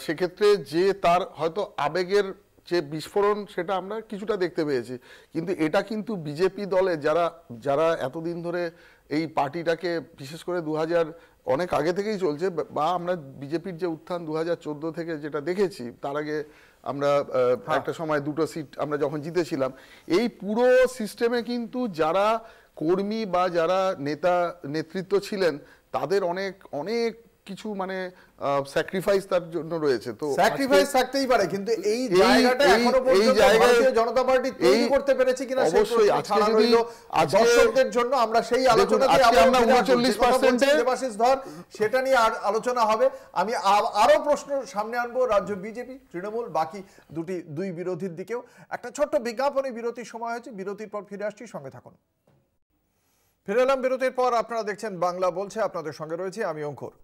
সেক্ষেত্রে যে তার হয়তো আবেগের যে বিস্ফোরণ সেটা আমরা কিছুটা দেখতে পেয়েছি। কিন্তু এটা কিন্তু বিজেপি দলে যারা এতদিন ধরে এই পার্টিটাকে বিশেষ করে 2000 অনেক আগে থেকেই চলছে, বা আমরা বিজেপির যে উত্থান 2014 থেকে যেটা দেখেছি, তার আগে আমরা একটা সময় 2টো সিট আমরা যখন জিতেছিলাম, এই পুরো সিস্টেমে কিন্তু যারা কর্মী বা যারা নেতৃত্ব ছিলেন তাদের অনেক অনেক কিছু মানে স্যাক্রিফাইস তার জন্য রয়েছে। তো স্যাক্রিফাইস থাকতেই পারে, কিন্তু এই জায়গাটা এখনো পর্যন্ত ভারতীয় জনতা পার্টি তৈরি করতে পেরেছে কিনা অবশ্যই ছাড়া রইল দর্শকদের জন্য। আমরা সেই আলোচনাতে আমরা 39% দেবাশিস ধর সেটা নিয়ে আলোচনা হবে। আমি আরো প্রশ্ন সামনে আনবো রাজ্য বিজেপি, তৃণমূল, বাকি দুই বিরোধীর দিকেও। একটা ছোট্ট বিজ্ঞাপনী বিরতির সময় হয়েছে, বিরতির পর ফিরে আসছি, সঙ্গে থাকুন। ফিরে এলাম বিরতির পর, আপনারা দেখছেন বাংলা বলছে, আপনাদের সঙ্গে রয়েছে আমি অঙ্কুর।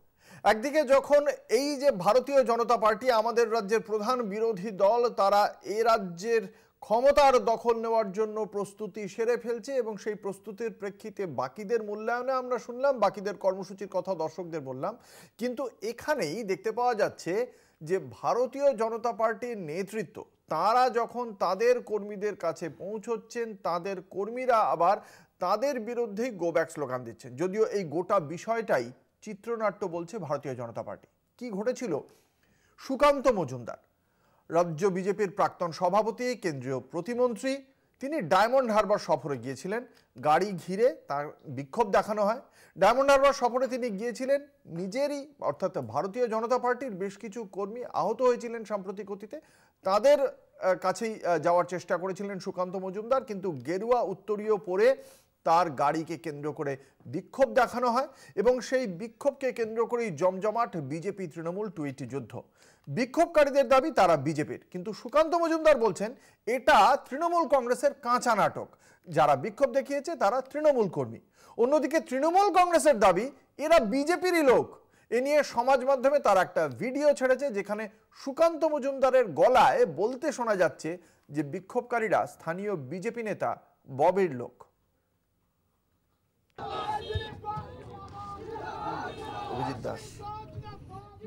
একদিকে যখন এই যে ভারতীয় জনতা পার্টি আমাদের রাজ্যের প্রধান বিরোধী দল, তারা এই রাজ্যের ক্ষমতার দখল নেওয়ার জন্য প্রস্তুতি সেরে ফেলছে, এবং সেই প্রস্তুতির প্রেক্ষিতে বাকিদের মূল্যায়নে আমরা শুনলাম, বাকিদের কর্মসূচির কথা দর্শকদের বললাম, কিন্তু এখানেই দেখতে পাওয়া যাচ্ছে যে ভারতীয় জনতা পার্টির নেতৃত্ব তারা যখন তাদের কর্মীদের কাছে পৌঁছচ্ছেন, তাদের কর্মীরা আবার তাদের বিরুদ্ধেই গো ব্যাক স্লোগান দিচ্ছেন। যদিও এই গোটা বিষয়টাই চিত্রনাট্য বলছে ভারতীয় জনতা পার্টি। কি ঘটেছিল? সুকান্ত মজুমদার, রাজ্য বিজেপির প্রাক্তন সভাপতি, কেন্দ্রীয় প্রতিমন্ত্রী, তিনি ডায়মন্ড হারবার সফরে গিয়েছিলেন। গাড়ি ঘিরে তার বিক্ষোভ দেখানো হয়। ডায়মন্ড হারবার সফরে তিনি গিয়েছিলেন, নিজেরই অর্থাৎ ভারতীয় জনতা পার্টির বেশ কিছু কর্মী আহত হয়েছিলেন সাম্প্রতিক অতীতে, তাদের কাছেই যাওয়ার চেষ্টা করেছিলেন সুকান্ত মজুমদার, কিন্তু গেরুয়া উত্তরীয় পরে তার গাড়িকে কেন্দ্র করে বিক্ষোভ দেখানো হয় এবং সেই বিক্ষোভকে কেন্দ্র করেই জমজমাট বিজেপি তৃণমূল টুইট যুদ্ধ। বিক্ষোভকারীদের দাবি তারা বিজেপির, কিন্তু সুকান্ত মজুমদার বলছেন এটা তৃণমূল কংগ্রেসের কাঁচা নাটক, যারা বিক্ষোভ দেখিয়েছে তারা তৃণমূল কর্মী। অন্যদিকে তৃণমূল কংগ্রেসের দাবি এরা বিজেপিরই লোক। এ নিয়ে সমাজ মাধ্যমে তারা একটা ভিডিও ছেড়েছে যেখানে সুকান্ত মজুমদারের গলায় বলতে শোনা যাচ্ছে যে বিক্ষোভকারীরা স্থানীয় বিজেপি নেতা ববির লোক। অভিজিৎ দাস।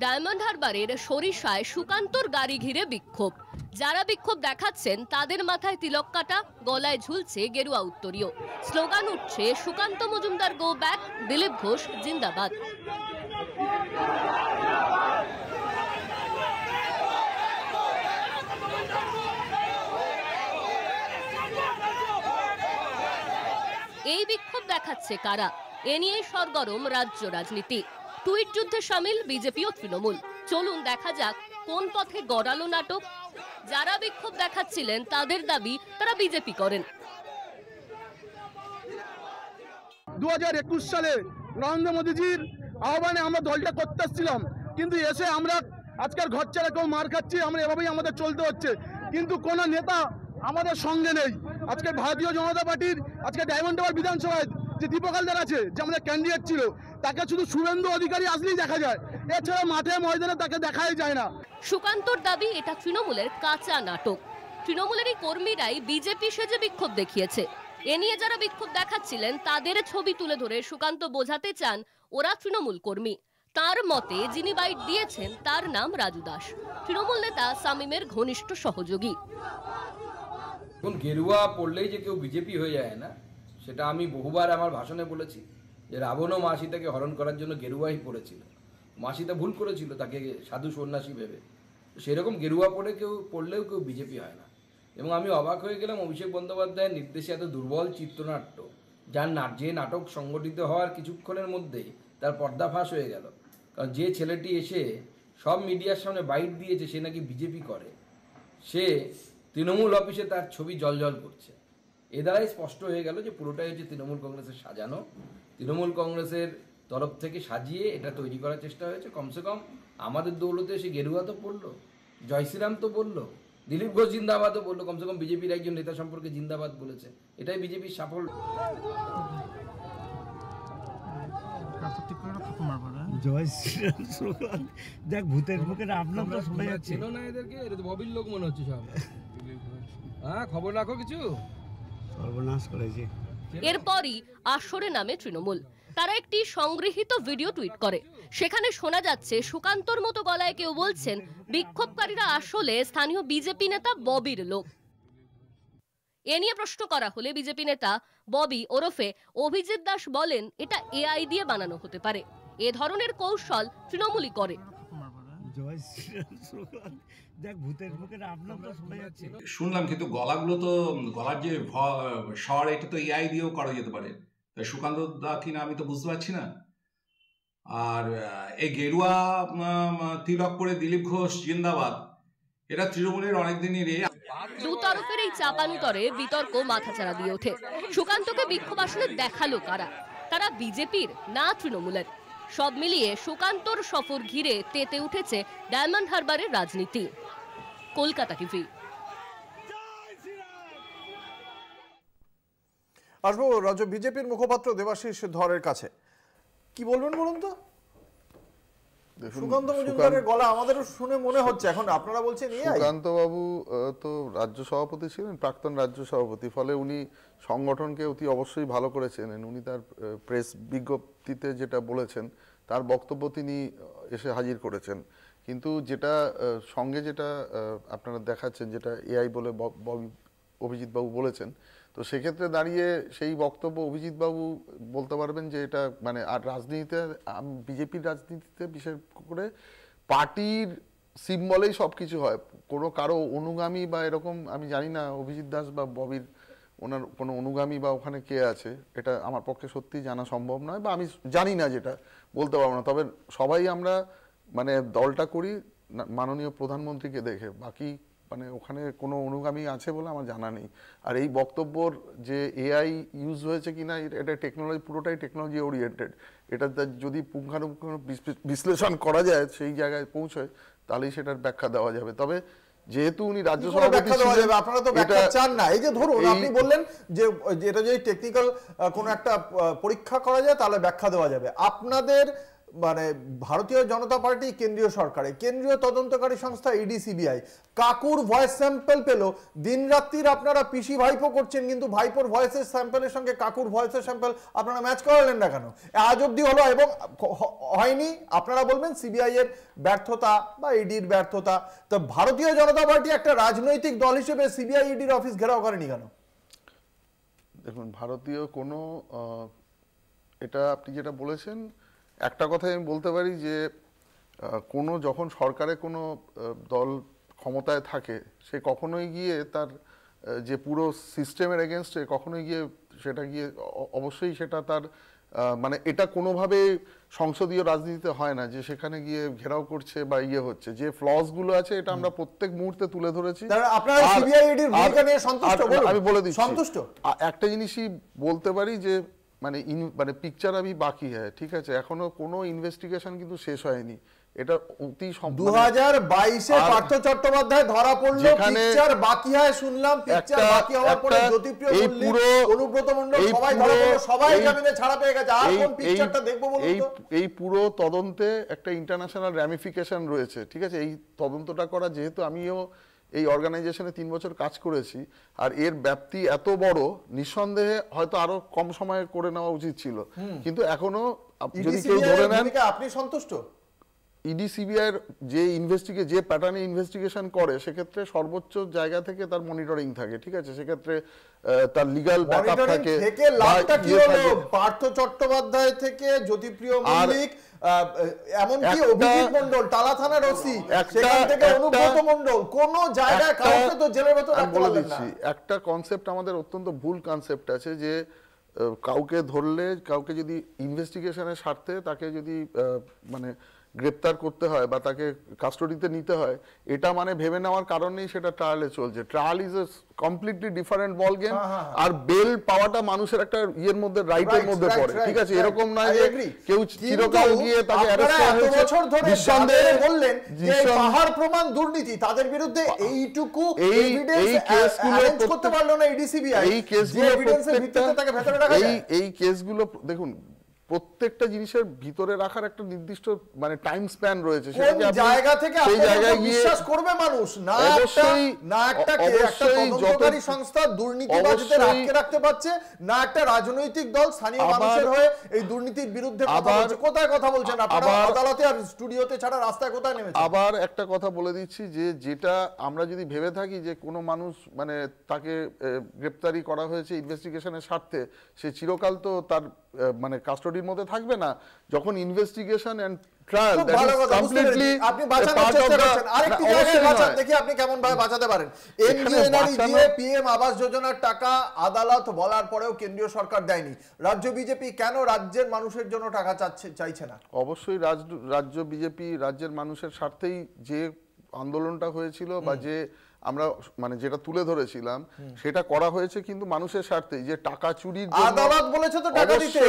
ডায়মন্ড হারবারের সরিষায় সুকান্তর গাড়ি ঘিরে বিক্ষোভ। যারা বিক্ষোভ দেখাচ্ছেন তাদের মাথায় তিলক কাটা, গলায় ঝুলছে গেরুয়া উত্তরীয়। স্লোগান উঠছে সুকান্ত মজুমদার গো ব্যাক, দিলীপ ঘোষ জিন্দাবাদ। এই বিক্ষোভ দেখাচ্ছে কারা, এ নিয়ে সরগরম রাজ্য রাজনীতি। টুইট যুদ্ধে সামিল বিজেপি ও তৃণমূল। চলুন দেখা যাক কোন পথে গড়ালো নাটক। যারা বিক্ষোভ দেখাচ্ছিলেন তাদের দাবি তারা বিজেপি করেন। 2021 সালে নরেন্দ্র মোদীজির আহ্বানে আমরা দলটা করতে আসছিলাম, কিন্তু এসে আমরা আজকের ঘর ছাড়া কেউ মার খাচ্ছি, আমরা এভাবেই আমাদের চলতে হচ্ছে। কিন্তু কোনো নেতা আমাদের সঙ্গে নেই। আজকে ভারতীয় জনতা পার্টির আজকে ডায়মন্ড হারবার বিধানসভায় যে দীপক হালদার আছে, যে আমাদের ক্যান্ডিডেট ছিল, তাকে শুধু শুভেন্দু অধিকারী আসলেই দেখা যায়, এছাড়া মাঠে ময়দানে তাকে দেখাই যায় না। সুকান্তর দাবি এটা তৃণমূলের কাঁচা নাটক। তৃণমূলেরই কর্মীরাই বিজেপি সেজে বিক্ষোভ দেখিয়েছে। এ নিয়ে যারা বিক্ষোভ দেখাচ্ছিলেন তাদের ছবি তুলে ধরে সুকান্ত বোঝাতে চান ওরা তৃণমূল কর্মী। তার মতে যিনি বাইট দিয়েছেন তার নাম রাজু দাস, তৃণমূল নেতা শামীমের ঘনিষ্ঠ সহযোগী। গেরুয়া পড়লেই যে কেউ বিজেপি হয়ে যায় না, সেটা আমি বহুবার আমার ভাষণে বলেছি যে রাবণও মা সীতাকে হরণ করার জন্য গেরুয়াই পড়েছিল। মা সীতা ভুল করেছিল তাকে সাধু সন্ন্যাসী ভেবে, সেরকম গেরুয়া পড়লেও কেউ বিজেপি হয় না। এবং আমি অবাক হয়ে গেলাম অভিষেক বন্দ্যোপাধ্যায়ের নির্দেশে এত দুর্বল চিত্রনাট্য, যে নাটক সংগঠিত হওয়ার কিছুক্ষণের মধ্যেই তার পর্দাফাশ হয়ে গেল। কারণ যে ছেলেটি এসে সব মিডিয়ার সামনে বাইট দিয়েছে সে নাকি বিজেপি করে, সে তৃণমূল অফিসে তার ছবি জলজল করছে। এ দ্বারাই স্পষ্ট হয়ে গেল যে পুরোটাই হচ্ছে তৃণমূল কংগ্রেসের সাজানো। তৃণমূল কংগ্রেসের তরফ থেকে সাজিয়ে এটা তৈরি করার চেষ্টা হয়েছে। কমসে কম আমাদের দৌলতে এসে গেরুয়া তো পড়লো, জয় শ্রীরাম তো বললো, দিলীপ ঘোষ জিন্দাবাদও বললো, কমসে কম বিজেপির একজন নেতা সম্পর্কে জিন্দাবাদ বলেছে। এটাই বিজেপির সাফল্য। জয় শ্রীরাম স্লোগান দেখ, ভূতের মুখে আপনার তো শোনা যাচ্ছে না, এদেরকে ববির লোক মনে হচ্ছে সব। হ্যাঁ, খবর রাখো কিছু, সর্বনাশ করেছে। এরপরই আসরে নামে তৃণমূল। তারা একটি সংগৃহীত ভিডিও টুইট করে। সেখানে শোনা যাচ্ছে সুকান্তর মতো গলায় কেউ বলছেন বিক্ষোভকারীরা আসলে স্থানীয় বিজেপি নেতা ববির লোক। এ নিয়ে প্রশ্ন করা হলে বিজেপি নেতা ববি ওরফে অভিজিৎ দাস বলেন এটা এআই দিয়ে বানানো হতে পারে। এ ধরনের কৌশল তৃণমূলই করে। শুনলাম, কিন্তু গলাগুলো তো, গলার যে স্বর, এটা তো এআই দিয়েও করা যেতে পারে। সুকান্ত দা কিনা আমি তো বুঝতে পারছি না। আর এই গেরুয়া তিলক পরে দিলীপ ঘোষ জিন্দাবাদ, এটা তৃণমূলের অনেকদিনেরই। দুতরফের এই চাপানুতরে বিতর্ক মাথাচাড়া দিয়ে ওঠে। সুকান্তকে বিক্ষোভ আসলে দেখালো কারা? তারা বিজেপির না তৃণমূলের? সব মিলিয়ে সুকান্তর সফর ঘিরে তেতে উঠেছে ডায়মন্ড হারবারের রাজনীতি। কলকাতা টিভি। আসবো রাজ্য বিজেপির মুখপাত্র দেবাশিস ধরের কাছে। কি বলবেন বলুন তো? সুকান্ত মজুমদারের গলা আমাদেরও শুনে মনে হচ্ছে, এখন আপনারা বলছেন সুকান্ত বাবু তো রাজ্য সভাপতি ছিলেন, প্রাক্তন রাজ্য সভাপতি, ফলে উনি সংগঠনকে অতি অবশ্যই ভালো করে চেনেন। উনি তার প্রেস বিজ্ঞপ্তিতে যেটা বলেছেন তার বক্তব্য তিনি এসে হাজির করেছেন। কিন্তু যেটা সঙ্গে যেটা আপনারা দেখাচ্ছেন, যেটা এআই বলে অভিজিৎ বাবু বলেছেন, তো সেক্ষেত্রে দাঁড়িয়ে সেই বক্তব্য অভিজিৎ বাবু বলতে পারবেন যে এটা মানে, আর রাজনীতিতে, বিজেপির রাজনীতিতে বিশেষ করে পার্টির সিম্বলেই সব কিছু হয়। কারো অনুগামী বা এরকম আমি জানি না অভিজিৎ দাস বা ববির ওনার কোনো অনুগামী বা ওখানে কে আছে, এটা আমার পক্ষে সত্যিই জানা সম্ভব নয়, বা আমি জানি না, যেটা বলতে পারবো না। তবে সবাই আমরা মানে দলটা করি মাননীয় প্রধানমন্ত্রীকে দেখে, বাকি মানে ওখানে কোনো অনুগামী আছে বলে আমার জানা নেই। আর এই বক্তব্যর যে এআই ইউজ হয়েছে কিনা, এটা টেকনোলজি, পুরোটাই টেকনোলজি ওরিয়েন্টেড। এটা যদি পুঙ্খানুপুঙ্খ বিশ্লেষণ করা যায়, সেই জায়গায় পৌঁছয়, তাহলেই সেটার ব্যাখ্যা দেওয়া যাবে। তবে যেহেতু উনি রাজ্য সভাপতি ছিলেন, আপনারা তো ব্যাখ্যা চান না। এই যে ধরুন আপনি বললেন যে এটা যদি টেকনিক্যাল কোনো একটা পরীক্ষা করা যায় তাহলে ব্যাখ্যা দেওয়া যাবে। আপনাদের মানে ভারতীয় জনতা পার্টি কেন্দ্রীয় সরকারে কেন্দ্রীয় তদন্তকারী সংস্থা ইডি সিবিআই কাকুর ভয়েস স্যাম্পল পেল, দিন রাত্রির আপনারা পিসি ভাইপো করছেন, কিন্তু ভাইপোর ভয়েসের স্যাম্পলের সঙ্গে কাকুর ভয়েসের স্যাম্পল আপনারা ম্যাচ করালেন না কেন? আজ অব্দি হলো এবং হয়নি। আপনারা বলবেন সিবিআই এর ব্যর্থতা বা ইডির ব্যর্থতা। তো ভারতীয় জনতা পার্টি একটা রাজনৈতিক দল হিসেবে সিবিআই ইডির অফিস ঘেরাও করেনি কেন? দেখুন, ভারতীয় কোনো এটা আপনি যেটা বলেছেন, একটা কথাই আমি বলতে পারি যে কোনো যখন সরকারে কোনো দল ক্ষমতায় থাকে, সে কখনোই গিয়ে তার যে পুরো সিস্টেমের এগেনস্টে কখনোই গিয়ে সেটা গিয়ে অবশ্যই সেটা তার মানে এটা কোনোভাবে সংসদীয় রাজনীতিতে হয় না যে সেখানে গিয়ে ঘেরাও করছে বা ইয়ে হচ্ছে। যে ফ্লস গুলো আছে এটা আমরা প্রত্যেক মুহূর্তে তুলে ধরেছি। আমি বলে দিচ্ছি, একটা জিনিসই বলতে পারি যে মানে পিকচার আমি বাকি হ্যাঁ, ঠিক আছে, এখনো কোনো ইনভেস্টিগেশন কিন্তু শেষ হয়নি। এটা অতি 2022-এ পার্থ চট্টোপাধ্যায় ধরা পড়লো, পিকচার বাকি হয় শুনলাম, পিকচার বাকি হওয়ার পরে জ্যোতিপ্রিয় মল্লিক, অনুব্রত মণ্ডল সবাই ধরা পড়লো, সবাই জামিনে ছাড়া পেয়ে গেছে। আর কোন পিকচারটা দেখবো বলুন তো? এই পুরো তদন্তে একটা ইন্টারন্যাশনাল র্যামিফিকেশন রয়েছে, ঠিক আছে। এই তদন্তটা করা, যেহেতু আমিও এই অর্গানাইজেশনে 3 বছর কাজ করেছি, আর এর ব্যাপ্তি এত বড়, নিঃসন্দেহে হয়তো আরো কম সময়ে করে নেওয়া উচিত ছিল, কিন্তু এখনো যদি কেউ ধরে নেন। আপনি সন্তুষ্ট? ইডি সিবিআই যে প্যাটার্নে ইনভেস্টিগেশন করে, সেক্ষেত্রে সর্বোচ্চ জায়গা থেকে তার মনিটরিং থাকে, ঠিক আছে, সেক্ষেত্রে তার লিগ্যাল ব্যাকআপ থাকে। পার্থ চট্টোপাধ্যায় থেকে জ্যোতিপ্রিয় মল্লিক, এমনকি অভিজিৎ মণ্ডল টালা থানার ওসি, সেখান থেকে অনুব্রত মণ্ডল, কোন জায়গায় কাউকে তো জেলের ভেতর রাখতে পারলেন না। একটা কনসেপ্ট আমাদের অত্যন্ত ভুল কনসেপ্ট আছে যে কাউকে ধরলে, কাউকে যদি ইনভেস্টিগেশনের স্বার্থে তাকে যদি মানে গ্রেপ্তার করতে হয় বা তাকে কাস্টডিতে নিতে হয়, এটা মানে ভেবে নেওয়ার কারণেই সেটা ট্রায়ালে চলছে। Trial is a completely different ball game. আর বেল পাওয়াটা মানুষের একটা ইয়ের মধ্যে, রাইটের মধ্যে পড়ে, ঠিক আছে। এরকম নয় যে কেউ চিরকাল গিয়ে তাকে অ্যারেস্ট করা হয়েছে। নিঃসন্দেহে বললেন যে পাহাড় প্রমাণ দুর্নীতি, তাদের বিরুদ্ধে এইটুকু এভিডেন্স অ্যারেঞ্জ করতে পারলো না ইডি সিবিআই। এই কেসগুলো এভিডেন্সের ভিত্তিতে তাকে ভেতরে রাখা যায়। এই কেসগুলো দেখুন, প্রত্যেকটা জিনিসের ভিতরে রাখার একটা নির্দিষ্ট মানে টাইম স্প্যান রয়েছে। কোন জায়গা থেকে আপনারা বিশ্বাস করবে মানুষ? না একটা তদন্তকারী সংস্থা দুর্নীতিবাজদের আটকে রাখতে পারছে, না একটা রাজনৈতিক দল স্থানীয় মানুষের হয়ে এই দুর্নীতির বিরুদ্ধে কথা বলছে। কোথায় কথা বলছেন আপনারা? আদালতে আর স্টুডিওতে ছাড়া রাস্তায় কোথায় নেমেছেন? আবার একটা কথা বলে দিচ্ছি যে যেটা আমরা যদি ভেবে থাকি যে কোনো মানুষ মানে তাকে গ্রেপ্তারি করা হয়েছে ইনভেস্টিগেশনের স্বার্থে, সে চিরকাল তো তার মানে কাস্টডির মধ্যে থাকবে না। যখন investigation and trial, that is completely আপনি বাঁচানোর চেষ্টা করছেন। আরেকটি জায়গায় বাঁচান, দেখি আপনি কেমন ভাবে বাঁচাতে পারেন। এনডিএনআরই পিএম আবাস যোজনার টাকা আদালত বলার পরেও কেন্দ্রীয় সরকার দেয়নি। রাজ্য বিজেপি কেন রাজ্যের মানুষের জন্য টাকা চাইছে না? অবশ্যই রাজ্য বিজেপি রাজ্যের মানুষের স্বার্থেই যে আন্দোলনটা হয়েছিল বা যে আমরা মানে যেটা তুলে ধরেছিলাম সেটা করা হয়েছে, কিন্তু মানুষের স্বার্থেই। যে টাকা চুরির জন্য আদালত বলেছে তো টাকা দিতে।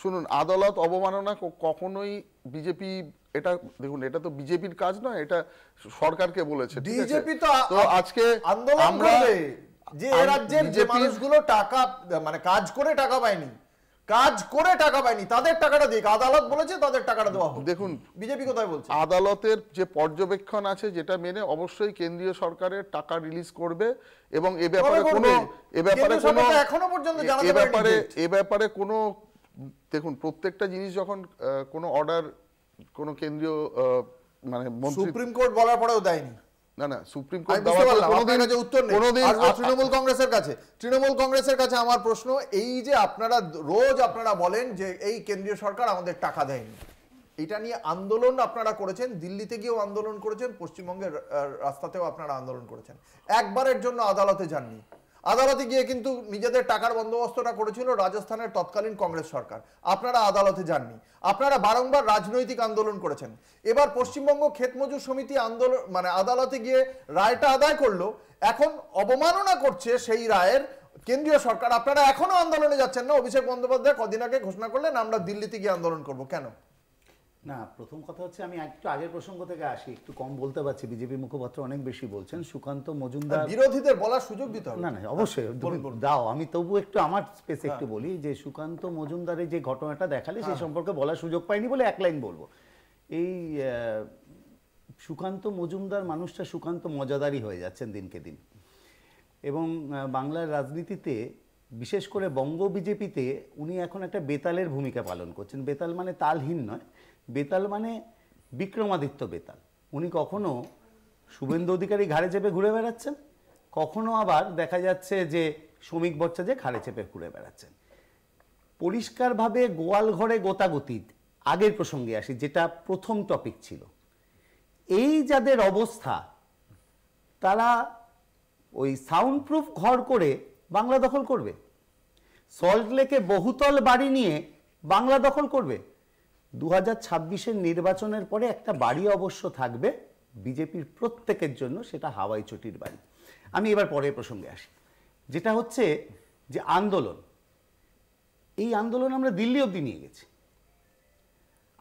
শুনুন, আদালত অবমাননা কখনোই বিজেপি, এটা দেখুন, এটা তো বিজেপির কাজ নয়, এটা সরকারকে বলেছে। বিজেপি তো আজকে আন্দোলন করবে যে রাজ্যের যে মানুষগুলো টাকা মানে কাজ করে টাকা পায়নি, তাদের টাকাটা দিক। আদালত বলেছে তাদের টাকাটা দেওয়া হোক। দেখুন বিজেপি কোথায় বলছে? আদালতের যে পর্যবেক্ষণ আছে, যেটা মেনে অবশ্যই কেন্দ্রীয় সরকারের টাকা রিলিজ করবে, এবং এ ব্যাপারে কোনো দেখুন, প্রত্যেকটা জিনিস যখন কোনো অর্ডার কোনো কেন্দ্রীয় মানে সুপ্রিম কোর্ট বলার পরেও দেয়নি, না সুপ্রিম কোর্ট তৃণমূল কংগ্রেসের কাছে আমার প্রশ্ন, এই যে আপনারা বলেন যে এই কেন্দ্রীয় সরকার আমাদের টাকা দেয়নি, এটা নিয়ে আন্দোলন আপনারা করেছেন, দিল্লিতে গিয়েও আন্দোলন করেছেন, পশ্চিমবঙ্গের রাস্তাতেও আপনারা আন্দোলন করেছেন, একবারের জন্য আদালতে যাননি। আদালতে গিয়ে কিন্তু নিজেদের টাকার বন্দোবস্তটা করেছিল রাজস্থানের তৎকালীন কংগ্রেস সরকার। আপনারা আদালতে যাননি, আপনারা বারংবার রাজনৈতিক আন্দোলন করেছেন। এবার পশ্চিমবঙ্গ ক্ষেত মজুর সমিতি আন্দোলন মানে আদালতে গিয়ে রায়টা আদায় করলো, এখন অবমাননা করছে সেই রায়ের কেন্দ্রীয় সরকার। আপনারা এখনো আন্দোলনে যাচ্ছেন না? অভিষেক বন্দ্যোপাধ্যায় কদিন আগে ঘোষণা করলেন আমরা দিল্লিতে গিয়ে আন্দোলন করব, কেন? না, প্রথম কথা হচ্ছে আমি একটু আগের প্রসঙ্গ থেকে আসি, একটু কম বলতে পারছি, বিজেপি মুখপাত্র অনেক বেশি বলছেন। সুকান্ত মজুমদার, বিরোধীদের বলার সুযোগ দিতে হবে। না না অবশ্যই দাও, আমি তবু একটু আমার স্পেসে একটু বলি যে সুকান্ত মজুমদারের যে ঘটনাটা দেখালে সেই সম্পর্কে বলার সুযোগ পাইনি বলে এক লাইন বলবো। এই সুকান্ত মজুমদার মানুষটা সুকান্ত মজাদারই হয়ে যাচ্ছেন দিনকে দিন, এবং বাংলার রাজনীতিতে বিশেষ করে বঙ্গ বিজেপিতে উনি এখন একটা বেতালের ভূমিকা পালন করছেন। বেতাল মানে তালহীন নয়, বেতাল মানে বিক্রমাদিত্য বেতাল। উনি কখনো শুভেন্দু অধিকারী ঘাড়ে চেপে ঘুরে বেড়াচ্ছেন, কখনো আবার দেখা যাচ্ছে যে শ্রমিক ভট্টাচার্য ঘাড়ে চেপে ঘুরে বেড়াচ্ছেন। পরিষ্কারভাবে গোয়াল ঘরে গোতাগতি, আগের প্রসঙ্গে আসি যেটা প্রথম টপিক ছিল, এই যাদের অবস্থা তারা ওই সাউন্ড প্রুফ ঘর করে বাংলা দখল করবে, সল্ট লেকে বহুতল বাড়ি নিয়ে বাংলা দখল করবে। 2026-এর নির্বাচনের পরে একটা বাড়ি অবশ্য থাকবে বিজেপির প্রত্যেকের জন্য, সেটা হাওয়াই চটির বাড়ি। আমি এবার পরের প্রসঙ্গে আসি, যেটা হচ্ছে যে আন্দোলন। এই আন্দোলন আমরা দিল্লি অবধি নিয়ে গেছি,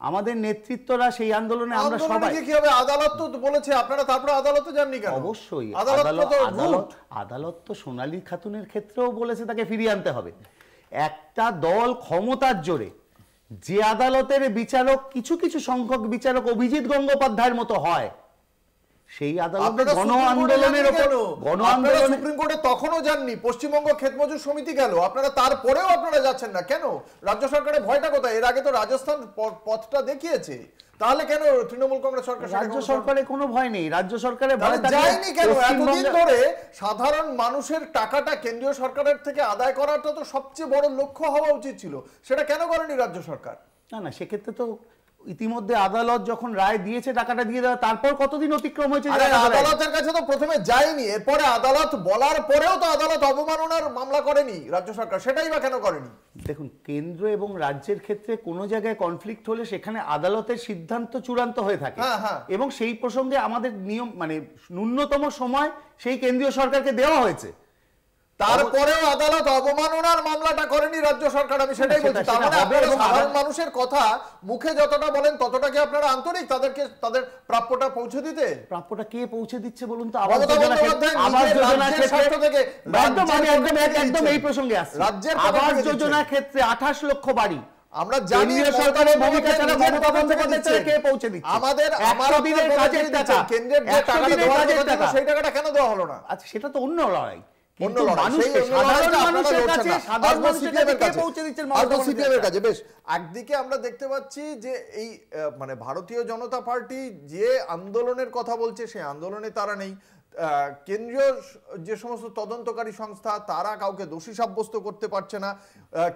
আমাদের নেতৃত্বরা সেই আন্দোলনে আমরা সবাই। কি হবে? আদালত তো বলেছে, আপনারা তারপরে আদালতে যাননি কেন? অবশ্যই আদালত তো সোনালী খাতুনের ক্ষেত্রেও বলেছে তাকে ফিরিয়ে আনতে হবে। একটা দল ক্ষমতার জোরে যে আদালতের বিচারক কিছু কিছু সংখ্যক বিচারক অভিজিৎ গঙ্গোপাধ্যায়ের মতো হয়, সেই আদালতে গণ আন্দোলনের উপর সুপ্রিম কোর্টে তখনও যাননি, পশ্চিমবঙ্গ ক্ষেত মজুর সমিতি গেল, আপনারা তারপরেও আপনারা যাচ্ছেন না কেন? রাজ্য সরকারের ভয়টা কোথায়? এর আগে তো রাজস্থান পথটা দেখিয়েছে, তাহলে কেন তৃণমূল কংগ্রেস সরকার? রাজ্য সরকারের কোনো ভয় নেই, রাজ্য সরকারের ভয় যায়নি কেন? এতদিন ধরে সাধারণ মানুষের টাকাটা কেন্দ্রীয় সরকারের থেকে আদায় করাটা তো সবচেয়ে বড় লক্ষ্য হওয়া উচিত ছিল, সেটা কেন করেনি রাজ্য সরকার? না না, সেক্ষেত্রে তো ইতিমধ্যে আদালত যখন রায় দিয়েছে টাকাটা দিয়ে দেওয়া, তারপর কতদিন অতিক্রম হয়েছে? আদালতের কাছে তো প্রথমে যায়নি, এরপরে আদালত বলার পরেও তো আদালত অবমাননার মামলা করেনি রাজ্য সরকার, সেটাই বা কেন করেনি? দেখুন, কেন্দ্র এবং রাজ্যের ক্ষেত্রে কোনো জায়গায় কনফ্লিক্ট হলে সেখানে আদালতের সিদ্ধান্ত চূড়ান্ত হয়ে থাকে, এবং সেই প্রসঙ্গে আমাদের নিয়ম মানে ন্যূনতম সময় সেই কেন্দ্রীয় সরকারকে দেওয়া হয়েছে, তারপরেও আদালত অবমাননার মামলাটা করেনি রাজ্য সরকার। আমি সেটাই বলছি, তার মানে আপনারা সাধারণ মানুষের কথা মুখে যতটা বলেন ততটা কি আপনারা আন্তরিক তাদেরকে তাদের প্রাপ্যটা পৌঁছে দিতে? প্রাপ্যটা কে পৌঁছে দিচ্ছে বলুন তো? আবাস একদম এই প্রসঙ্গে আসছে, আবাস যোজনা ক্ষেত্রে 28 লক্ষ বাড়ি আমরা জানি সরকারের ভূমিকা ছাড়া মমতা বন্দ্যোপাধ্যায় কে পৌঁছে দিচ্ছে? আমাদের দিনের কাজের টাকা, কেন্দ্রের যে টাকা সেই টাকাটা কেন দেওয়া হলো না? আচ্ছা, সেটা তো অন্য লড়াই। একদিকে আমরা দেখতে পাচ্ছি যে এই মানে ভারতীয় জনতা পার্টি যে আন্দোলনের কথা বলছে সেই আন্দোলনে তারা নেই, কেন্দ্রীয় যে সমস্ত তদন্তকারী সংস্থা তারা কাউকে দোষী সাব্যস্ত করতে পারছে না,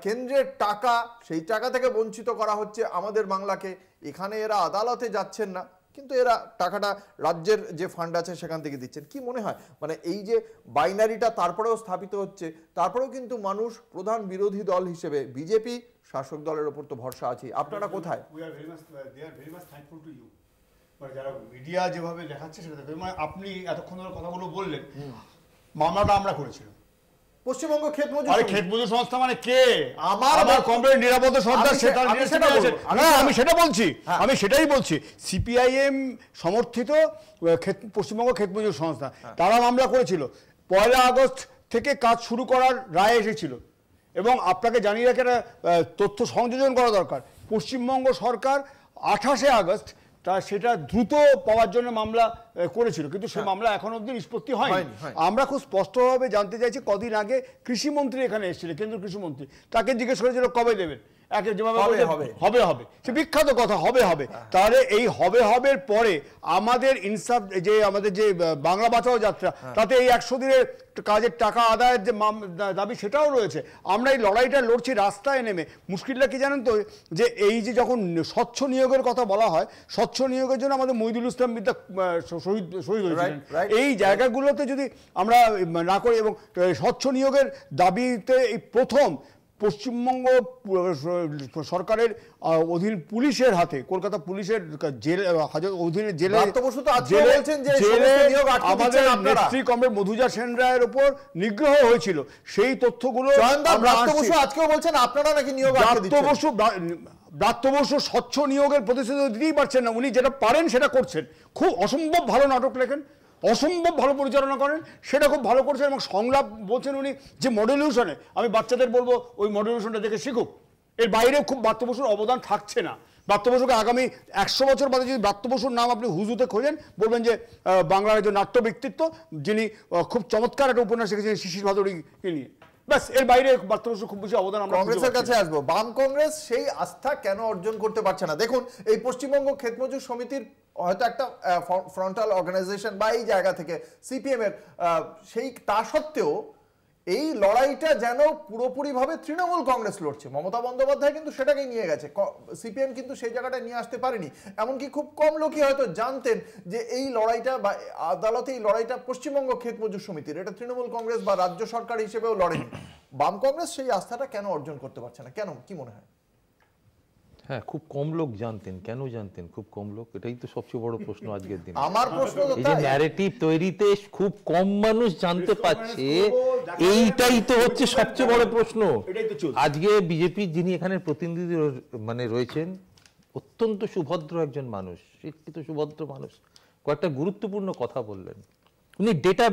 কেন্দ্রের টাকা সেই টাকা থেকে বঞ্চিত করা হচ্ছে আমাদের বাংলাকে, এখানে এরা আদালতে যাচ্ছেন না কিন্তু এরা টাকাটা রাজ্যের যে ফান্ড আছে সেখান থেকে দিচ্ছেন। কি মনে হয় মানে এই যে বাইনারিটা তারপরেও স্থাপিত হচ্ছে, তারপরেও কিন্তু মানুষ প্রধান বিরোধী দল হিসেবে বিজেপি শাসক দলের উপর তো ভরসা আছে, আপনারা কোথায়? যারা মিডিয়া যেভাবে দেখাচ্ছে সেটা দেখে, মানে আপনি এতক্ষণ ধরে কথাগুলো বললেন, মামলাটা আমরা করেছিলাম পশ্চিমবঙ্গ ক্ষেত মজুর সংস্থা মানে কে? আমার কমরেড নিরাপদ সরকার, আমি সেটা বলছি, আমি সেটাই বলছি। সিপিআইএম সমর্থিত পশ্চিমবঙ্গ ক্ষেত মজুর সংস্থা, তারা মামলা করেছিল। 1 আগস্ট থেকে কাজ শুরু করার রায় এসেছিল, এবং আপনাকে জানিয়ে রাখে তথ্য সংযোজন করা দরকার। পশ্চিমবঙ্গ সরকার 28 আগস্ট সেটা দ্রুত পাওয়ার জন্য মামলা করেছিল, কিন্তু সেই মামলা এখন অবধি নিষ্পত্তি হয়নি। আমরা খুব স্পষ্টভাবে জানতে চাইছি, কদিন আগে কৃষিমন্ত্রী এখানে এসেছিলেন, কেন্দ্রীয় কৃষিমন্ত্রী, তাকে জিজ্ঞেস করেছিল কবে দেবেন, একে যেভাবে হবে, বলছে, হবে। হবে হবে, সে বিখ্যাত কথা, হবে হবে। তাহলে এই হবে হবের পরে আমাদের ইনসাফ যে আমাদের যে বাংলা বাঁচাও যাত্রা, তাতে এই 100 দিনের কাজের টাকা আদায়ের যে দাবি সেটাও রয়েছে। আমরা এই লড়াইটা লড়ছি রাস্তায় নেমে। মুশকিলটা কি জানেন তো, যে এই যে যখন স্বচ্ছ নিয়োগের কথা বলা হয়, স্বচ্ছ নিয়োগের জন্য আমাদের মহিদুল ইসলাম বিদ্যা শহীদ হয়েছিলেন। এই জায়গাগুলোতে যদি আমরা না করি এবং স্বচ্ছ নিয়োগের দাবিতে এই প্রথম পশ্চিমবঙ্গ সরকারের অধীন পুলিশের হাতে, কলকাতা পুলিশের অধীনে জেলে আমাদের নেত্রী কমরেড মধুজা সেন রায়ের উপর নিগ্রহ হয়েছিল, সেই তথ্যগুলো আজকেও বলছেন আপনারা নাকি নিয়োগ ব্রাত্য বসু স্বচ্ছ নিয়োগের প্রতিশ্রুতি দিতেই পারছেন না। উনি যেটা পারেন সেটা করছেন, খুব অসম্ভব ভালো নাটক লেখেন, অসম্ভব ভালো পরিচালনা করেন, সেটা খুব ভালো করছেন এবং সংলাপ বলছেন উনি যে মডুলেশনে, আমি বাচ্চাদের বলবো ওই মডুলেশনটা দেখে শিখুক। এর বাইরে খুব ব্রাত্য বসুর অবদান থাকছে না। ব্রাত্য বসুকে আগামী 100 বছর বাদে যদি ব্রাত্য বসুর নাম আপনি হুজুতে খোঁজেন, বলবেন যে বাংলার একজন নাট্য ব্যক্তিত্ব যিনি খুব চমৎকার একটা উপন্যাস লিখেছেন শিশির ভাদুড়িকে নিয়ে, ব্যাস। এর বাইরে ব্রাত্য বসুর খুব বেশি অবদান আমরা কংগ্রেসের কাছে আসবো। বাম কংগ্রেস সেই আস্থা কেন অর্জন করতে পারছে না? দেখুন, এই পশ্চিমবঙ্গ ক্ষেতমজুর সমিতির হয়তো একটা ফ্রন্টাল অর্গানাইজেশন বা এই জায়গা থেকে সিপিএম এর সেই তা সত্ত্বেও এই লড়াইটা যেন পুরোপুরিভাবে তৃণমূল কংগ্রেস লড়ছে। মমতা বন্দ্যোপাধ্যায় কিন্তু সেটাকেই নিয়ে গেছে, সিপিএম কিন্তু সেই জায়গাটা নিয়ে আসতে পারেনি। এমনকি খুব কম লোকই হয়তো জানতেন যে এই লড়াইটা বা আদালতে এই লড়াইটা পশ্চিমবঙ্গ ক্ষেতমজুর সমিতির, এটা তৃণমূল কংগ্রেস বা রাজ্য সরকার হিসেবেও লড়েনি। বাম কংগ্রেস সেই আস্থাটা কেন অর্জন করতে পারছে না? কেন, কি মনে হয়? হ্যাঁ, খুব কম লোক জানতেন। কেন জানতেন খুব কম লোক? এটাই তো সবচেয়ে বড় প্রশ্ন আজকের দিনে। আমার প্রশ্ন এই যে ন্যারেটিভ তৈরিতে খুব কম মানুষ জানতে পারছে, এইটাই তো হচ্ছে সবচেয়ে বড় প্রশ্ন। আজকে বিজেপির যিনি এখানে প্রতিনিধি মানে রয়েছেন, অত্যন্ত সুভদ্র একজন মানুষ, শিক্ষিত সুভদ্র মানুষ, কয়েকটা গুরুত্বপূর্ণ কথা বললেন। উনি ডেটা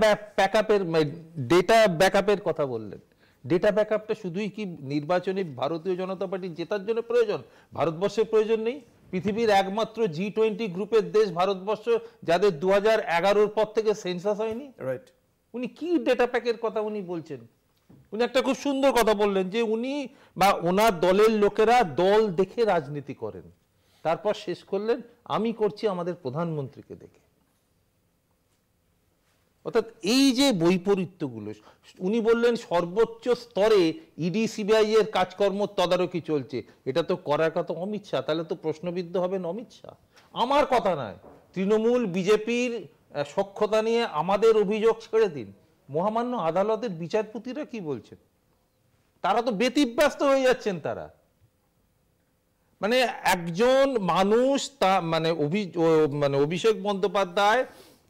ব্যাকআপের কথা বললেন। ডেটা ব্যাকআপটা শুধুই কি নির্বাচনে ভারতীয় জনতা পার্টি জেতার জন্য প্রয়োজন? ভারতবর্ষের প্রয়োজন নেই। পৃথিবীর একমাত্র G20 গ্রুপের দেশ ভারতবর্ষ, যাদের 2011-র পর থেকে সেন্সাস হয়নি। রাইট। উনি কি ডেটা প্যাকের কথা উনি বলছেন? উনি একটা খুব সুন্দর কথা বললেন যে উনি বা ওনার দলের লোকেরা দল দেখে রাজনীতি করেন। তারপর শেষ করলেন আমি করছি আমাদের প্রধানমন্ত্রীকে দেখে। অর্থাৎ এই যে বৈপরীত্যগুলো, উনি বললেন সর্বোচ্চ স্তরে ইডি সিবিআই এর কাজকর্ম তদারকি চলছে, এটা তো করার কথা অমিত শাহ, তাহলে তো প্রশ্নবিদ্ধ হবেন অমিত শাহ। আমার কথা নয়, তৃণমূল বিজেপির সখ্যতা নিয়ে আমাদের অভিযোগ ছেড়ে দিন, মহামান্য আদালতের বিচারপতিরা কি বলছেন? তারা তো ব্যতিব্যস্ত হয়ে যাচ্ছেন। তারা মানে একজন মানুষ, তা মানে অভিষেক বন্দ্যোপাধ্যায়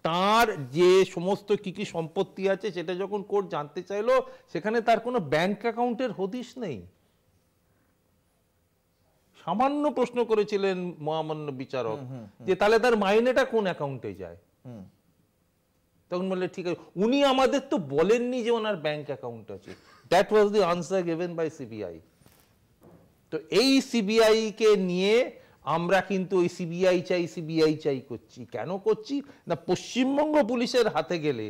তার যে সমস্ত কি কি সম্পত্তি আছে সেটা যখন কোর্ট জানতে চাইলো, সেখানে তার কোনো ব্যাংক অ্যাকাউন্টের হদিশ নেই। সামান্য প্রশ্ন করেছিলেন মহামান্য বিচারক যে তাহলে তার মাইনেটা কোন অ্যাকাউন্টে যায়, তখন বললে ঠিক আছে, উনি আমাদের তো বলেননি যে ওনার ব্যাংক অ্যাকাউন্ট আছে। That was the answer given by CBI. তো এই সিবিআই কে নিয়ে আমরা কিন্তু ওই সিবিআই চাই করছি। কেন করছি না, পশ্চিমবঙ্গ পুলিশের হাতে গেলে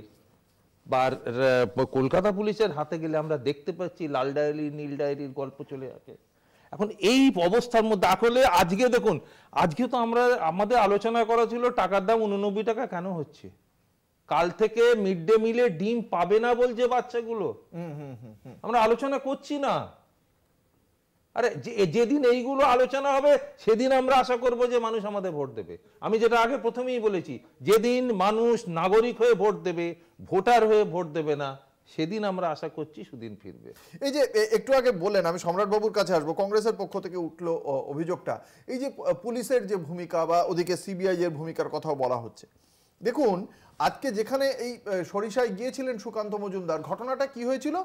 বা কলকাতা পুলিশের হাতে গেলে আমরা দেখতে পাচ্ছি লাল ডায়েরি নীল ডায়েরির গল্প চলে আসে। এখন এই অবস্থার মধ্যে আসলে আজকে দেখুন, আজকে তো আমাদের আলোচনা করা ছিল টাকার দাম 89 টাকা কেন হচ্ছে। কাল থেকে মিড ডে মিলে ডিম পাবে না বলছে বাচ্চাগুলো, আমরা আলোচনা করছি না। আরে যেদিন এইগুলো আলোচনা হবে সেদিন আমরা আশা করব যে মানুষ আমাদের ভোট দেবে। আমি যেটা আগে প্রথমেই বলেছি, যেদিন মানুষ নাগরিক হয়ে ভোট দেবে, ভোটার হয়ে ভোট দেবে না, সেদিন আমরা আশা করছি সুদিন ফিরবে। এই যে একটু আগে বললেন, আমি সম্রাট বাবুর কাছে আসবো, কংগ্রেসের পক্ষ থেকে উঠলো অভিযোগটা, এই যে পুলিশের যে ভূমিকা বা ওদিকে সিবিআই এর ভূমিকার কথাও বলা হচ্ছে। দেখুন, আজকে যেখানে এই সরিষায় গিয়েছিলেন সুকান্ত মজুমদার, ঘটনাটা কি হয়েছিল,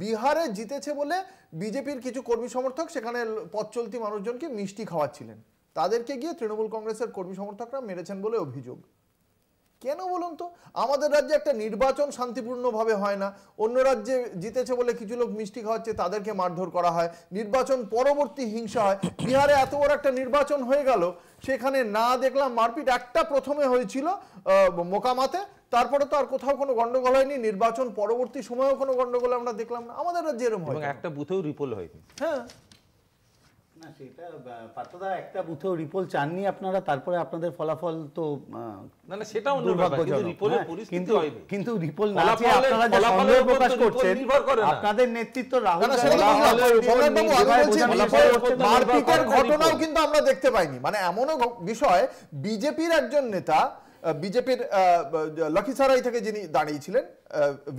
বিহারে জিতেছে বলে বিজেপির কিছু কর্মী সমর্থক সেখানে পথ চলতি মানুষজনকে মিষ্টি খাওয়াচ্ছিলেন, তাদেরকে গিয়ে তৃণমূল কংগ্রেসের কর্মী সমর্থকরা মেরেছেন বলে অভিযোগ। কেন বলুন তো? আমাদের রাজ্যে একটা নির্বাচন শান্তিপূর্ণভাবে হয় না, অন্য রাজ্যে জিতেছে বলে কিছু লোক মিষ্টি খাওয়াচ্ছে, তাদেরকে মারধর করা হয়, নির্বাচন পরবর্তী হিংসা হয়। বিহারে এত বড় একটা নির্বাচন হয়ে গেল, সেখানে না দেখলাম মারপিট, একটা প্রথমে হয়েছিল মোকামাতে, তারপরে তো আর কোথাও কোনো গন্ডগোল হয়নি, নির্বাচন পরবর্তী সময়েও কোনো গন্ডগোল আমরা দেখলাম না। আমাদের রাজ্যে এরকম হয়, একটা বুথেও রিপোল হয়নি। হ্যাঁ, না সেটা পার্থদা একটা বুথেও রিপোল চাননি আপনারা, তারপরে আপনাদের ফলাফল তো না না সেটা অন্য ব্যাপার, কিন্তু রিপোলের পরিস্থিতি হয়নি। কিন্তু রিপোল না যে আপনারা যে সন্দেহ প্রকাশ করছেন আপনাদের নেতৃত্ব রাহুল মারপিটের ঘটনাও কিন্তু আমরা দেখতে পাইনি। মানে এমনও বিষয়, বিজেপির একজন নেতা, বিজেপির লখিসারাই থেকে যিনি দাঁড়িয়েছিলেন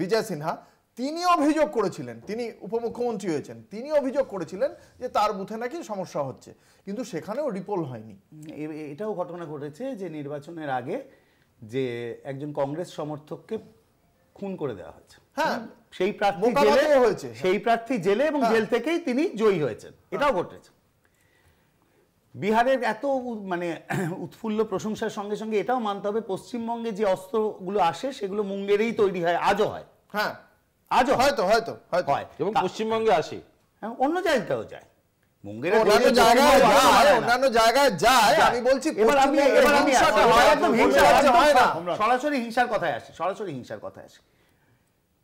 বিজয় সিনহা, তিনি অভিযোগ করেছিলেন, তিনি উপমুখ্যমন্ত্রী হয়েছেন, তিনি অভিযোগ করেছিলেন যে তার বুথে নাকি সমস্যা হচ্ছে, কিন্তু সেখানেও রিপোল হয়নি। এটাও ঘটনা ঘটেছে যে নির্বাচনের আগে যে একজন কংগ্রেস সমর্থককে খুন করে দেওয়া হয়েছে। হ্যাঁ, সেই প্রার্থী জেলে হয়েছে, সেই প্রার্থী জেলে এবং জেল থেকেই তিনি জয়ী হয়েছেন, এটাও ঘটেছে। বিহারের এত মানে উৎফুল্ল প্রশংসার সঙ্গে সঙ্গে এটাও মানতে হবে পশ্চিমবঙ্গে যে অস্ত্রগুলো আসে সেগুলো মুঙ্গেরেই তৈরি হয়, আজও হয়। হ্যাঁ, আজও হয়তো হয়তো হয় এবং পশ্চিমবঙ্গে আসে, অন্য জায়গাতেও যায়, মুঙ্গেরে অন্যান্য জায়গায় যায়। আমি বলছি সরাসরি হিংসার কথায় আসে, সরাসরি হিংসার কথায় আসে।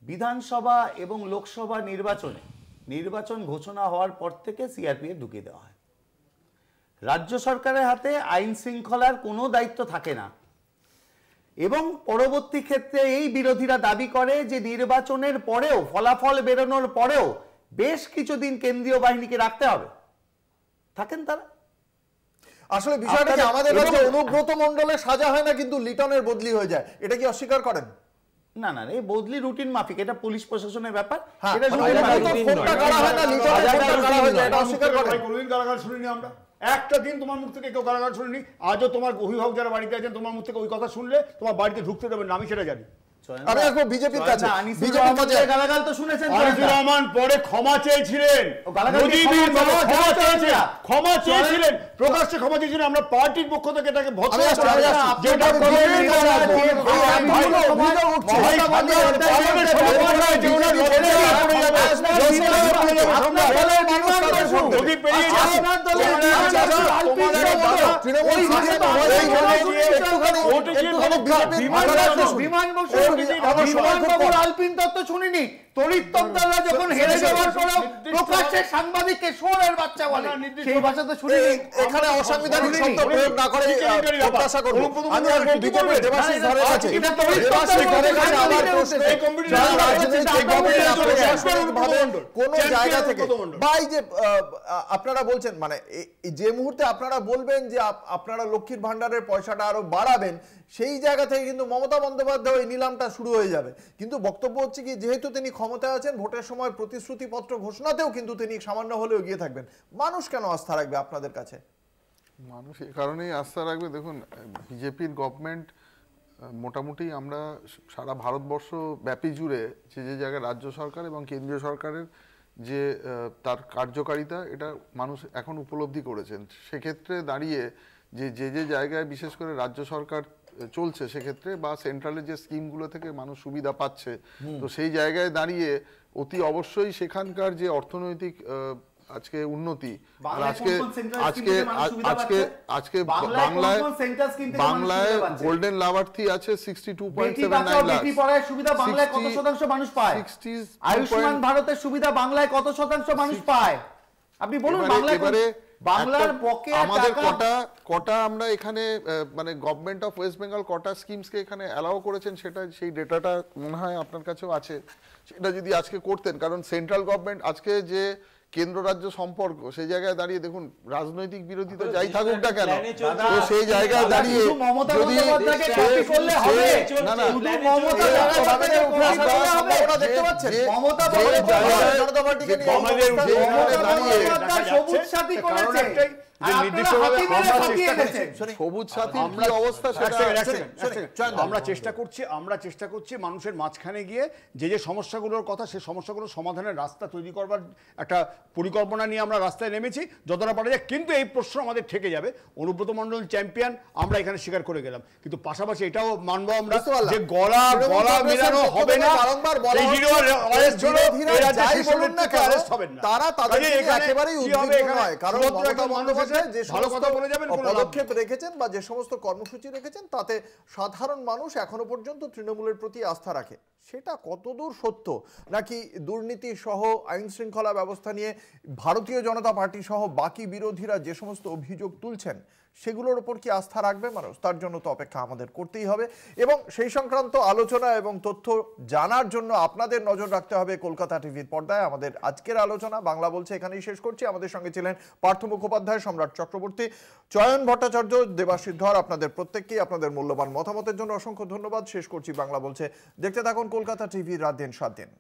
বিধানসভা এবং লোকসভা নির্বাচন ঘোষণা হওয়ার পর থেকে সিআরপিএফ ঢুকিয়ে দেওয়া হয়। রাজ্য সরকারের হাতে আইন শৃঙ্খলার কোনো দায়িত্ব থাকে না, এবং পরবর্তী ক্ষেত্রে এই বিরোধীরা দাবি করে যে নির্বাচনের পরেও, ফলাফল বেরোনোর পরেও বেশ কিছুদিন কেন্দ্রীয় বাহিনীকে রাখতে হবে। থাকেন তারা। আসলে বিষয়টা যে আমাদের কাছে অনুব্রত মণ্ডলের সাজা হয় না, কিন্তু লিটনের বদলি হয়ে যায়, এটা কি অস্বীকার করেন? না না, এই বদলি রুটিন মাফিক, এটা পুলিশ প্রশাসনের ব্যাপার। একটা দিন তোমার মুখ থেকে কেউ গালাগাল শুনিনি, আজও তোমার অভিভাবক যারা বাড়িতে আছেন তোমার মুখ থেকে ওই কথা শুনলে তোমার বাড়িতে ঢুকতে দেবেন না, আমি সেটা জানি। আমি আসবো বিজেপির কাছে। গালাগাল তো শুনেছেন, আনিসুর রহমান পরে ক্ষমা চেয়েছিলেন, ক্ষমা চেয়েছিলেন, প্রকাশ্যে ক্ষমা চেয়েছিলেন। আমরা পার্টির পক্ষ থেকে এটাকে আলপিন তত্ত্ব শুনিনি, তড়িৎ তত্ত্বরা যখন হেরে যাওয়ার পরেও প্রকাশ্যে সাংবাদিককে শোরের বাচ্চা বলে, সেই ভাষা তো শুনিনি। এখানে অসাংবিধানিক শব্দ প্রয়োগ না করে প্রত্যাশা করব। আমি আর বিজেপি দেবাশিস ধরের কাছে, দেবাশিস ধরের কাছে আমার প্রশ্ন, যারা রাজনৈতিক ভাবে কোন জায়গা থেকে ভাই যে আপনারা বলছেন, মানে যে মুহূর্তে আপনারা বলবেন যে আপনারা লক্ষ্মীর ভান্ডারের পয়সাটা আরো বাড়াবেন, সেই জায়গা থেকে কিন্তু মমতা বন্দ্যোপাধ্যায় ওই নিলামটা শুরু হয়ে যাবে। কিন্তু বক্তব্য হচ্ছে কি, যেহেতু তিনি ক্ষমতায় আছেন, ভোটের সময় প্রতিশ্রুতিপত্র ঘোষণাতেও কিন্তু তিনি সামান্য হলেও এগিয়ে থাকবেন। মানুষ কেন আস্থা রাখবে আপনাদের কাছে? মানুষ এই কারণেই আস্থা রাখবে, দেখুন বিজেপির গভর্নমেন্ট মোটামুটি আমরা সারা ভারতবর্ষ ব্যাপী জুড়ে যে জায়গায় রাজ্য সরকার এবং কেন্দ্রীয় সরকারের যে তার কার্যকারিতা, এটা মানুষ এখন উপলব্ধি করেছেন। সেক্ষেত্রে দাঁড়িয়ে যে জায়গায় বিশেষ করে রাজ্য সরকার চলছে, সেক্ষেত্রে বা সেন্ট্রালের যে স্কিমগুলো থেকে মানুষ সুবিধা পাচ্ছে, তো সেই জায়গায় দাঁড়িয়ে অতি অবশ্যই সেখানকার যে অর্থনৈতিক আজকে উন্নতি, আর আজকে বাংলায় গোল্ডেন লাভার্থী আছে 62.79 লাখ। কত শতাংশ মানুষ পায়? আয়ুষ্মান ভারতের সুবিধা বাংলায় কত শতাংশ মানুষ পায়? আপনি বলুন। বাংলার আমাদের কটা আমরা এখানে মানে গভর্নমেন্ট অফ ওয়েস্ট বেঙ্গল কটা স্কিমসকে এখানে অ্যালাউ করেছেন, সেটা সেই ডেটাটা মনে হয় আপনার কাছেও আছে। সেটা যদি আজকে করতেন, কারণ সেন্ট্রাল গভর্নমেন্ট আজকে যে কেন্দ্র রাজ্য সম্পর্ক, সেই জায়গায় দাঁড়িয়ে দেখুন রাজনৈতিক বিরোধী তো যাই থাকুক না কেন, তো সেই জায়গায় দাঁড়িয়ে আমরা চেষ্টা করছি মানুষের মাঝখানে গিয়ে যে সমস্যাগুলোর কথা, সেই সমস্যাগুলোর সমাধানের রাস্তা তৈরি করবার একটা পরিকল্পনা নিয়ে আমরা রাস্তায় নেমেছি যতটা পারা যায়। কিন্তু এই প্রশ্ন আমাদের থেকে যাবে, অনুব্রত মণ্ডল চ্যাম্পিয়ন আমরা এখানে স্বীকার করে গেলাম, কিন্তু পাশাপাশি এটাও মানবো আমরা যে গলা মেলানো হবে না, তারা তাদের একেবারেই উদ্বিগ্ন নয়, কারণ মমতা বন্দ্যোপাধ্যায় যায় যে ভালো কথা সমস্ত বলে যাবেন, কোনো লাভ নেই। পদক্ষেপ রেখেছেন বা যে সমস্ত কর্মসূচি রেখেছেন তাতে সাধারণ মানুষ এখনো পর্যন্ত তৃণমূলের প্রতি আস্থা রাখে, সেটা কতদূর সত্য, নাকি দুর্নীতি সহ আইন শৃঙ্খলা ব্যবস্থা নিয়ে ভারতীয় জনতা পার্টি সহ বাকি বিরোধীরা যে সমস্ত অভিযোগ তুলছেন সেগুলোর উপর কি আস্থা রাখবে মানুষ, তার জন্য তো অপেক্ষা আমাদের করতেই হবে। এবং সেই সংক্রান্ত আলোচনা এবং তথ্য জানার জন্য আপনাদের নজর রাখতে হবে কলকাতা টিভির পর্দায়। আমাদের আজকের আলোচনা বাংলা বলছে এখানেই শেষ করছি। আমাদের সঙ্গে ছিলেন পার্থ মুখোপাধ্যায়, সম্রাট চক্রবর্তী, চয়ন ভট্টাচার্য, দেবাশিস ধর। আপনাদের প্রত্যেককেই আপনাদের মূল্যবান মতামতের জন্য অসংখ্য ধন্যবাদ। শেষ করছি বাংলা বলছে। দেখতে থাকুন কলকাতা টিভি, রাত দিন 7 দিন।